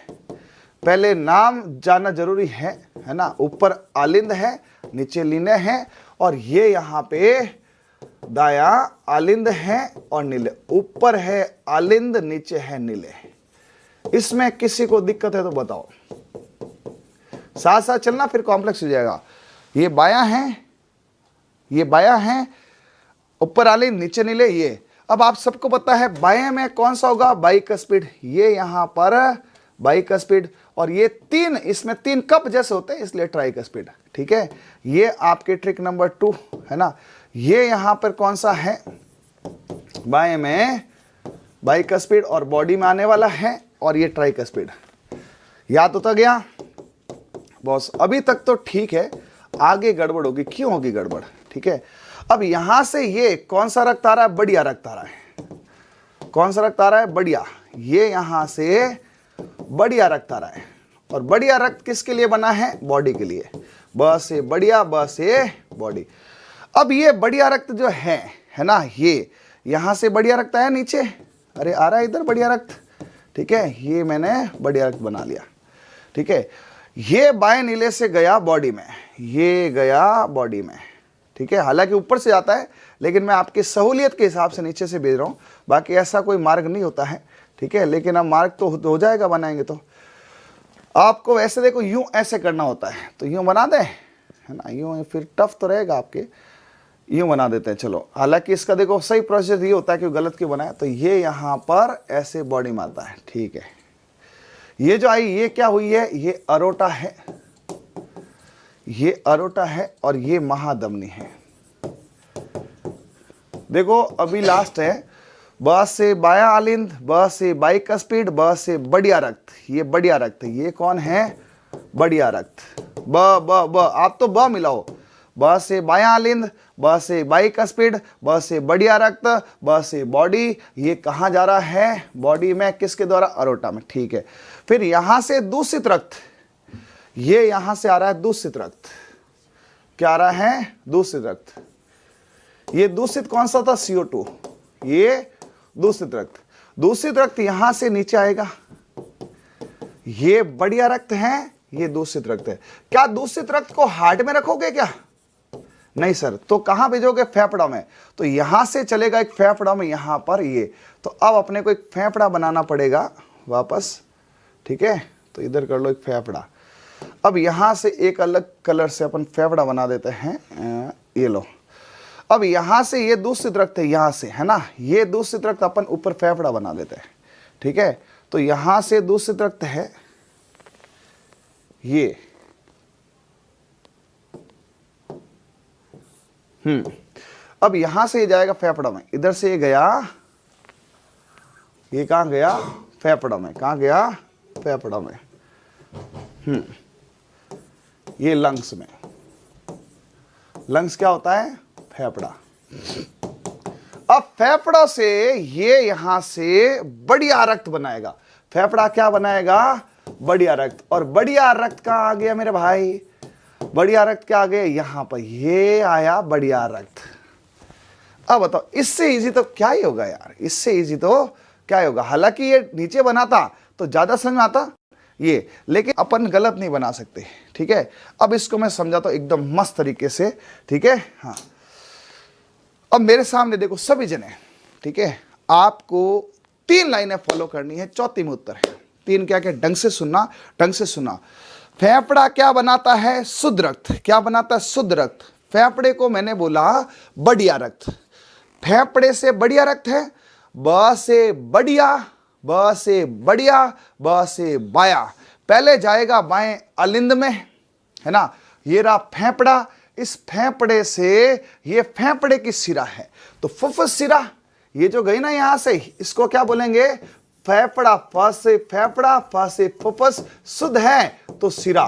पहले नाम जानना जरूरी है ना। ऊपर आलिंद है, नीचे लीने हैं, और ये यहां पे दाया आलिंद है और नीले। ऊपर है आलिंद, नीचे है नीले। इसमें किसी को दिक्कत है तो बताओ, साथ साथ चलना फिर कॉम्प्लेक्स हो जाएगा। ये बायां है, ये बायां है, ऊपर आलिंद नीचे नीले। ये अब आप सबको पता है बाएं में कौन सा होगा? बाइकस्पिड। ये यहां पर बाइकस्पिड, और ये 3, इसमें 3 कप जैसे होते हैं इसलिए ट्राइकस्पिड। ठीक है, ये आपके ट्रिक नंबर 2 है ना। ये यहां पर कौन सा है? बाएं में बाइकस्पिड और बॉडी में आने वाला है, और ये ट्राइकस्पिड। याद होता गया बॉस? अभी तक तो ठीक है, आगे गड़बड़ होगी। क्यों होगी गड़बड़? ठीक है, अब यहां से ये कौन सा रक्त आ रहा है? बढ़िया रक्त आ रहा है। कौन सा रक्त आ रहा है? बढ़िया। ये यहां से बढ़िया रक्त आ रहा है, और बढ़िया रक्त किसके लिए बना है? बॉडी के लिए। ब से बढ़िया, ब से बॉडी। अब ये बढ़िया रक्त जो है ना, ये यहां से बढ़िया रक्त आया नीचे, अरे आ रहा है इधर बढ़िया रक्त। ठीक है, ये मैंने बढ़िया रक्त बना लिया। ठीक है, ये बाएं नीले से गया बॉडी में, ये गया बॉडी में। ठीक है, हालांकि ऊपर से जाता है, लेकिन मैं आपकी सहूलियत के हिसाब से नीचे से भेज रहा हूं। बाकी ऐसा कोई मार्ग नहीं होता है। ठीक है, लेकिन अब मार्ग तो हो जाएगा, बनाएंगे तो। आपको वैसे देखो यूं ऐसे करना होता है, तो यूं बना दें, है ना। यूं फिर टफ तो रहेगा आपके, यूं बना देते हैं। चलो, हालांकि इसका देखो सही प्रोसेस ये होता है कि गलत क्यों बनाया। तो ये यहां पर ऐसे बॉडी में आता है। ठीक है, ये जो आई ये क्या हुई है? ये अरोटा है, ये अरोटा है, और ये महाधमनी है। देखो अभी लास्ट है, ब से बायां आलिंद, ब से बाइकस्पिड, ब से बढ़िया रक्त। ये बढ़िया रक्त, ये कौन है? बढ़िया रक्त। ब ब ब आप तो ब मिलाओ। ब से बायां आलिंद, ब से बाइकस्पिड, ब से बढ़िया रक्त, ब से बॉडी। ये कहाँ जा रहा है? बॉडी में। किसके द्वारा? अरोटा में। ठीक है, फिर यहां से दूषित रक्त, ये यहां से आ रहा है दूषित रक्त। क्या आ रहा है? दूषित रक्त। ये दूषित कौन सा था? CO2। ये दूषित रक्त। दूषित रक्त यहां से नीचे आएगा, ये बढ़िया रक्त है, ये दूषित रक्त है। क्या दूषित रक्त को हार्ट में रखोगे क्या? नहीं सर, तो कहां भेजोगे? फेफड़ा में। तो यहां से चलेगा एक फेफड़ा में, यहां पर ये। तो अब अपने को एक फेफड़ा बनाना पड़ेगा वापस। ठीक है, तो इधर कर लो एक फेफड़ा। अब यहां से एक अलग कलर से अपन फेफड़ा बना देते हैं, ये लो। अब यहां से ये दूषित रक्त है, यहां से, है ना। ये दूषित रक्त अपन ऊपर फेफड़ा बना देते हैं। ठीक है, तो यहां से दूषित रक्त है ये। अब यहां से ये जाएगा फेफड़ा में, इधर से ये गया, ये कहां गया? फेफड़ा में। कहां गया? फेफड़ा में। ये लंग्स में। लंग्स क्या होता है? फेफड़ा। अब फेफड़ा से ये यहां से बढ़िया रक्त बनाएगा। फेफड़ा क्या बनाएगा? बढ़िया रक्त। और बढ़िया रक्त कहाँ आ गया मेरे भाई? बढ़िया रक्त क्या आ गया? यहां पर ये आया बढ़िया रक्त। अब बताओ इससे इजी तो क्या ही होगा यार, इससे इजी तो क्या ही होगा। हालांकि ये नीचे बनाता तो ज्यादा समझ में आता ये, लेकिन अपन गलत नहीं बना सकते, ठीक है। अब इसको मैं समझाता हूं एकदम मस्त तरीके से, ठीक है। हाँ, अब मेरे सामने देखो सभी जने, ठीक है। आपको 3 लाइनें फॉलो करनी है, चौथी में उत्तर है। 3 क्या क्या? ढंग से सुनना, ढंग से सुना। फेफड़ा क्या बनाता है? शुद्ध रक्त। क्या बनाता है? शुद्ध रक्त। फेफड़े को मैंने बोला बढ़िया रक्त। फेफड़े से बढ़िया रक्त है। ब से बढ़िया, ब से बढ़िया, ब से बाया। पहले जाएगा बाएं अलिंद में, है ना। ये रहा फेफड़ा। इस फेफड़े से, ये फेफड़े की सिरा है तो फुफ्फुस सिरा, ये जो गई ना यहां से, इसको क्या बोलेंगे? फेफड़ा। फ से फेफड़ा, फ से फुफ्फुस, शुद्ध है तो सिरा,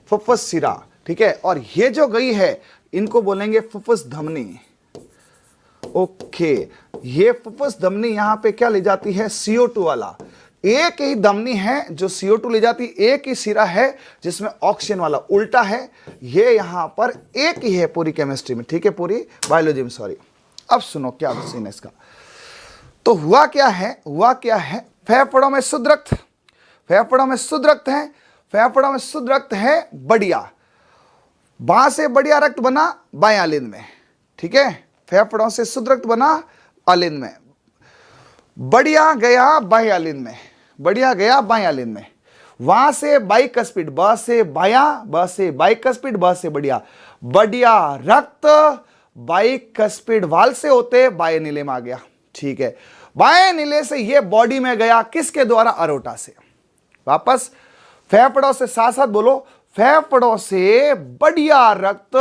फुफ्फुस सिरा, ठीक है। और ये जो गई है इनको बोलेंगे फुफ्फुस धमनी। ओके, ये फुफ्फुस धमनी यहां पे क्या ले जाती है? CO2 वाला। एक ही धमनी है जो CO2 ले जाती, एक ही सिरा है जिसमें ऑक्सीजन वाला। उल्टा है, ये यहां पर एक ही है पूरी केमिस्ट्री में, ठीक है, पूरी बायोलॉजी में, सॉरी। अब सुनो क्या सीन है इसका। तो हुआ क्या है? हुआ क्या है? फेफड़ों में शुद्ध रक्त, फेफड़ों में शुद्ध रक्त है, फेफड़ों में शुद्ध रक्त है बढ़िया। बां से बढ़िया रक्त बना बाएं अलिंद में, ठीक है। फेफड़ों से शुद्ध रक्त बना अलिंद में, बढ़िया गया बाएं अलिंद में, बढ़िया गया बाएं अलिंद में। वहां से बाइकस्पिड, ब से बाया, ब से बाइकस्पिड, ब से बढ़िया। बढ़िया रक्त बाइकस्पिड वाल से होते बाएं नीले में आ गया, ठीक है। बाएं नीले से ये बॉडी में गया, किसके द्वारा? अरोटा से। वापस फेफड़ों से साथ साथ बोलो, फेफड़ों से बढ़िया रक्त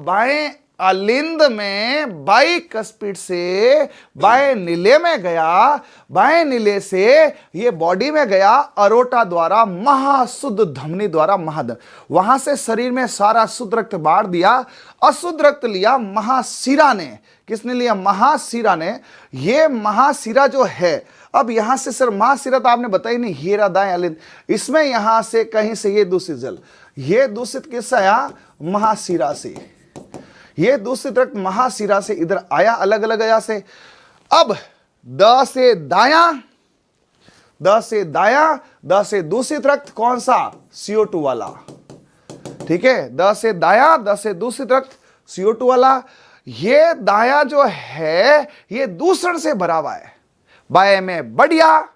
बाएं अलिंद में बाइकस्पिड से बाएं नीले में गया, बाएं नीले से ये बॉडी में गया अरोटा द्वारा, महाशुद्ध धमनी द्वारा, महाधमनी। वहां से शरीर में सारा शुद्ध रक्त बांट दिया, अशुद्ध रक्त लिया महाशिरा ने। किसने लिया? महाशिरा ने। ये महाशिरा जो है, अब यहां से सर महाशिरा तो आपने बताई नहीं, हीरा दाएं अलिंद, इसमें यहां से कहीं से ये दूषित जल, ये दूषित किससे आया? महाशिरा से। ये दूषित रक्त महाशिरा से इधर आया, अलग अलग आया से। अब द से दाया, द से दाया, द से दूषित रक्त कौन सा? CO2 वाला, ठीक है। द से दाया, द से दूषित रक्त CO2 वाला। ये दाया जो है ये दूषण से भरा हुआ है। बाएं में बढ़िया,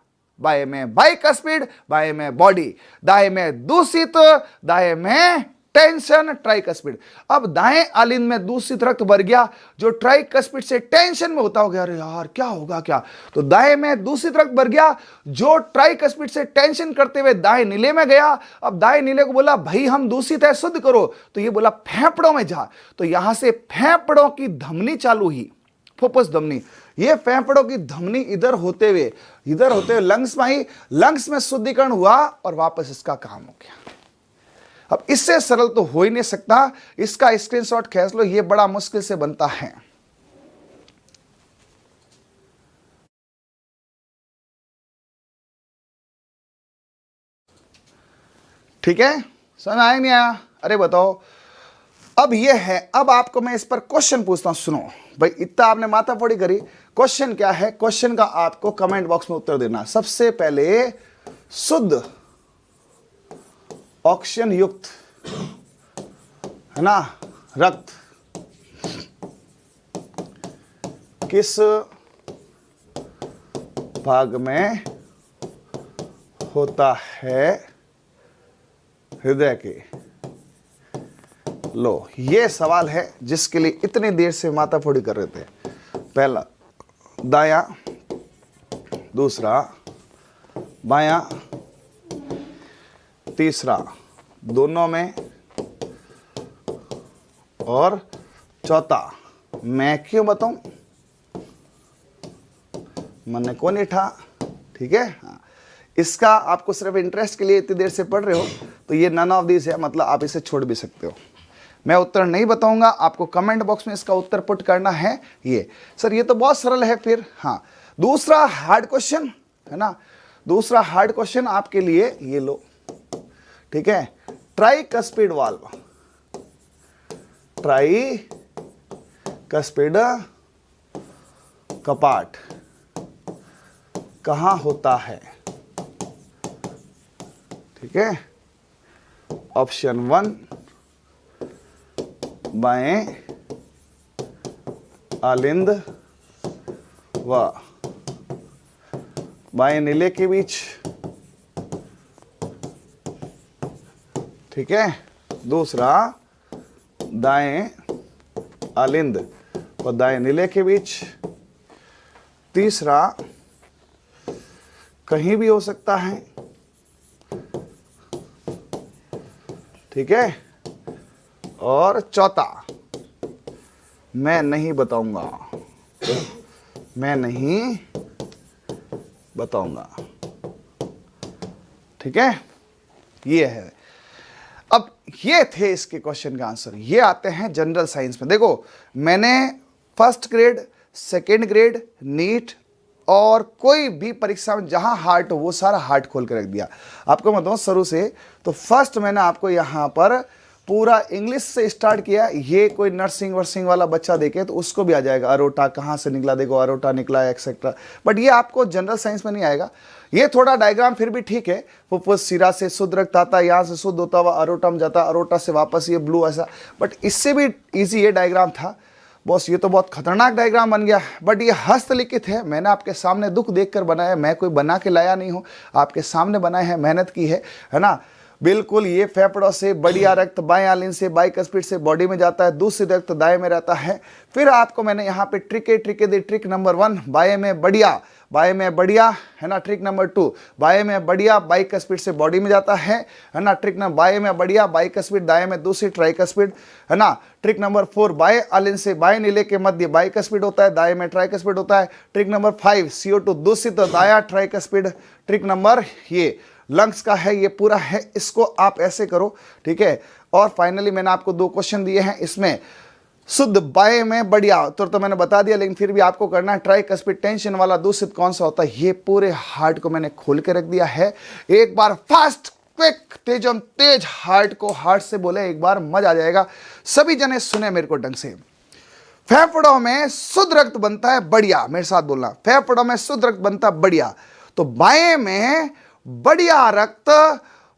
बाएं में बाइकस्पिड, बाएं में बॉडी, दाएं में दूषित, दाएं में टेंशन, ट्राइकस्पिड। अब दाएं अलिंद में दूषित रक्त भर गया, जो ट्राइकस्पिड से टेंशन में होता हो गया, अरे यार क्या होगा क्या, तो दाएं में दूषित रक्त भर गया, जो ट्राइकस्पिड से टेंशन करते हुए दाएं नीले में गया। अब दाएं नीले को बोला भाई हम दूषित है, शुद्ध करो, तो ये बोला फेफड़ों में जा, तो यहां से फेफड़ों की धमनी चालू हुई, फुफ्फुस धमनी। ये फेफड़ों की धमनी इधर होते हुए लंग्स में आई, लंग्स में शुद्धिकरण हुआ और वापस इसका काम हो गया। अब इससे सरल तो हो ही नहीं सकता, इसका स्क्रीनशॉट खींच लो, ये बड़ा मुश्किल से बनता है। ठीक है, समझ आया नहीं आया? अरे बताओ, अब ये है, अब आपको मैं इस पर क्वेश्चन पूछता हूं, सुनो भाई, इतना आपने माथाफोड़ी करी, क्वेश्चन क्या है? क्वेश्चन का आपको कमेंट बॉक्स में उत्तर देना। सबसे पहले, शुद्ध ऑक्सीजन युक्त, है ना, रक्त किस भाग में होता है? हृदय के। लो, ये सवाल है जिसके लिए इतनी देर से माथाफोड़ी कर रहे थे। पहला दायां, दूसरा बायां, तीसरा दोनों में, और चौथा मैं क्यों बताऊं, मन को नहीं ठा, ठीक है। हाँ, इसका आपको सिर्फ इंटरेस्ट के लिए इतनी देर से पढ़ रहे हो तो ये नन ऑफ दिस है, मतलब आप इसे छोड़ भी सकते हो। मैं उत्तर नहीं बताऊंगा, आपको कमेंट बॉक्स में इसका उत्तर पुट करना है। ये सर ये तो बहुत सरल है। फिर हाँ, दूसरा हार्ड क्वेश्चन है ना, दूसरा हार्ड क्वेश्चन आपके लिए, ये लो, ठीक है। ट्राइकस्पिड वाल्व, ट्राइकस्पिड कपाट कहां होता है? ठीक है, ऑप्शन 1 बाएं आलिंद व बाएं नीले के बीच, ठीक है। दूसरा दाएं आलिंद व दाएं नीले के बीच। तीसरा कहीं भी हो सकता है, ठीक है। और चौथा मैं नहीं बताऊंगा, मैं नहीं बताऊंगा, ठीक है। ये है। अब ये थे इसके क्वेश्चन का आंसर। ये आते हैं जनरल साइंस में। देखो मैंने first grade, second grade, NEET और कोई भी परीक्षा में जहां हार्ट हो वो सारा हार्ट खोल के रख दिया। आपको मैं बताऊं शुरू से, तो फर्स्ट मैंने आपको यहां पर पूरा इंग्लिश से स्टार्ट किया। ये कोई नर्सिंग वर्सिंग वाला बच्चा देखे तो उसको भी आ जाएगा, अरोटा कहाँ से निकला, देखो अरोटा निकला एक्सेट्रा। बट ये आपको जनरल साइंस में नहीं आएगा। ये थोड़ा डायग्राम फिर भी ठीक है, फुफ्फुस सिरा से शुद्ध रक्त आता है, यहाँ से शुद्ध होता हुआ अरोटा में जाता, अरोटा से वापस ये ब्लू ऐसा। बट इससे भी ईजी ये डायग्राम था बॉस। ये तो बहुत खतरनाक डायग्राम बन गया, बट ये हस्तलिखित है। मैंने आपके सामने दुख देखकर बनाया, मैं कोई बना के लाया नहीं हूँ, आपके सामने बनाए हैं, मेहनत की है ना। बिल्कुल ये फेफड़ों से बढ़िया रक्त बाएं आलिंद से बाइकस्पिड से बॉडी में जाता है, दूसरी रक्त दाएं में रहता है। फिर आपको मैंने यहाँ पे ट्रिक दी। ट्रिक नंबर 1 बाएं में बढ़िया, बाएं में बढ़िया, है ना। ट्रिक नंबर 2 बाएं में बढ़िया बाइकस्पिड से बॉडी में जाता है ना। ट्रिक नंबर बाएं में बढ़िया बाइकस्पिड, दाएं में दूसरी ट्राइकस्पिड, है ना। ट्रिक नंबर 4 बाएं आलिंद से बाएं नीले के मध्य बाइकस्पिड होता है, दाएं में ट्राइकस्पिड होता है। ट्रिक नंबर 5 CO2 दूषित दाया ट्राइकस्पिड। ट्रिक नंबर ये लंग्स का है, ये पूरा है, इसको आप ऐसे करो, ठीक है। और फाइनली मैंने आपको 2 क्वेश्चन दिए हैं, इसमें शुद्ध बाएं में बढ़िया तो मैंने बता दिया, लेकिन फिर भी आपको करना है ट्राइकस्पिड टेंशन वाला दूषित कौन सा होता है। ये पूरे हार्ट को मैंने खोल के रख दिया है। एक बार फास्ट क्विक तेजम तेज हार्ट को हार्ट से बोले एक बार, मजा आ जाएगा। सभी जने सुने मेरे को ढंग से। फेफड़ों में शुद्ध रक्त बनता है बढ़िया, मेरे साथ बोलना, फेफड़ों में शुद्ध रक्त बनता है बढ़िया। तो बाएं में बढ़िया रक्त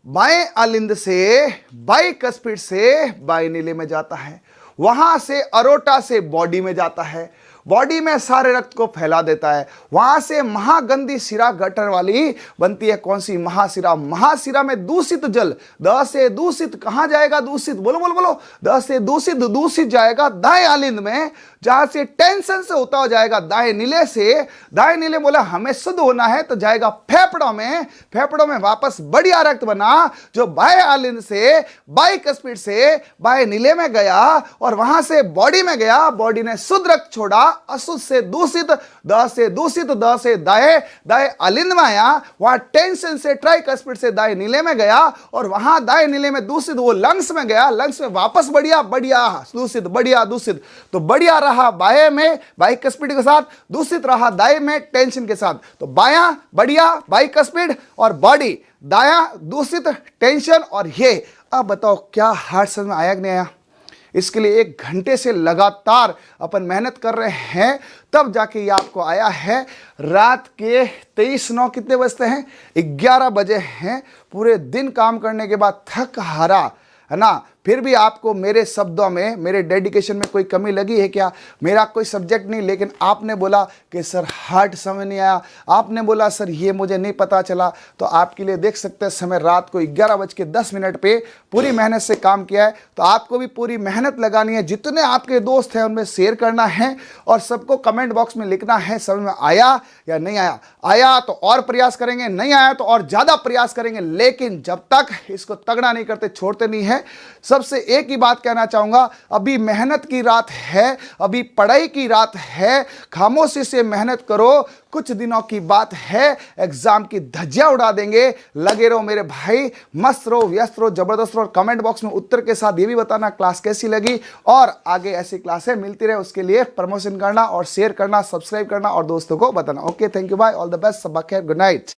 बाएं आलिंद से बाइकस्पिड से बाएं नीले में जाता है, वहां से अरोटा से बॉडी में जाता है, बॉडी में सारे रक्त को फैला देता है। वहां से महागंदी सिरा गटर वाली बनती है, कौन सी? महासिरा। महासिरा में दूषित जल, द से दूषित कहां जाएगा? दूषित, बोलो बोलो बोलो, द से दूषित, दूषित जाएगा दाएं आलिंद में, जहां से टेंशन से होता हो जाएगा दाएं नीले से। दाएं नीले बोला हमें शुद्ध होना है तो जाएगा फेफड़ों में, फेफड़ों में वापस बढ़िया रक्त बना जो बाएं आलिंद से बाइकस्पिड से बाएं नीले में गया और वहां से बॉडी में गया, बॉडी ने शुद्ध रक्त छोड़ा, अशुद्ध से दूषित, द से दूषित, द से दाएं, दाएं आलिंद में आया, वहां टेंशन से ट्राइकस्पिड से दाएं नीले में गया और वहां दाएं नीले में दूषित वो लंग्स में गया, लंग्स में वापस बढ़िया बढ़िया दूषित, बढ़िया दूषित। तो बढ़िया रहा बाएं में बाइकस्पिड के साथ, दूषित रहा दाएं में टेंशन के साथ। तो बायां बढ़िया बाइकस्पिड और बॉडी, दायां दूषित टेंशन और ये। अब बताओ क्या हार्ट समझ में आया कि नहीं आया? इसके लिए 1 घंटे से लगातार अपन मेहनत कर रहे हैं, तब जाके ये आपको आया है। रात के 23:09 कितने बजते हैं? 11 बजे हैं। पूरे दिन काम करने के बाद थक हारा, है ना, फिर भी आपको मेरे शब्दों में, मेरे डेडिकेशन में कोई कमी लगी है क्या? मेरा कोई सब्जेक्ट नहीं, लेकिन आपने बोला कि सर हार्ट समझ नहीं आया, आपने बोला सर ये मुझे नहीं पता चला, तो आपके लिए देख सकते हैं समय रात को 11:10 पे पूरी मेहनत से काम किया है। तो आपको भी पूरी मेहनत लगानी है, जितने आपके दोस्त हैं उनमें शेयर करना है और सबको कमेंट बॉक्स में लिखना है समझ में आया या नहीं आया। आया तो और प्रयास करेंगे, नहीं आया तो और ज़्यादा प्रयास करेंगे, लेकिन जब तक इसको तगड़ा नहीं करते छोड़ते नहीं है। सबसे एक ही बात कहना चाहूंगा, अभी मेहनत की रात है, अभी पढ़ाई की रात है, खामोशी से मेहनत करो, कुछ दिनों की बात है, एग्जाम की धज्जियां उड़ा देंगे। लगे रहो मेरे भाई, मस्त रहो, व्यस्त रहो, जबरदस्त रहो। कमेंट बॉक्स में उत्तर के साथ ये भी बताना क्लास कैसी लगी और आगे ऐसी क्लासें मिलती रहे उसके लिए प्रमोशन करना और शेयर करना, सब्सक्राइब करना और दोस्तों को बताना। Okay, thank you, bye, all the best, सबा खैर, गुड नाइट।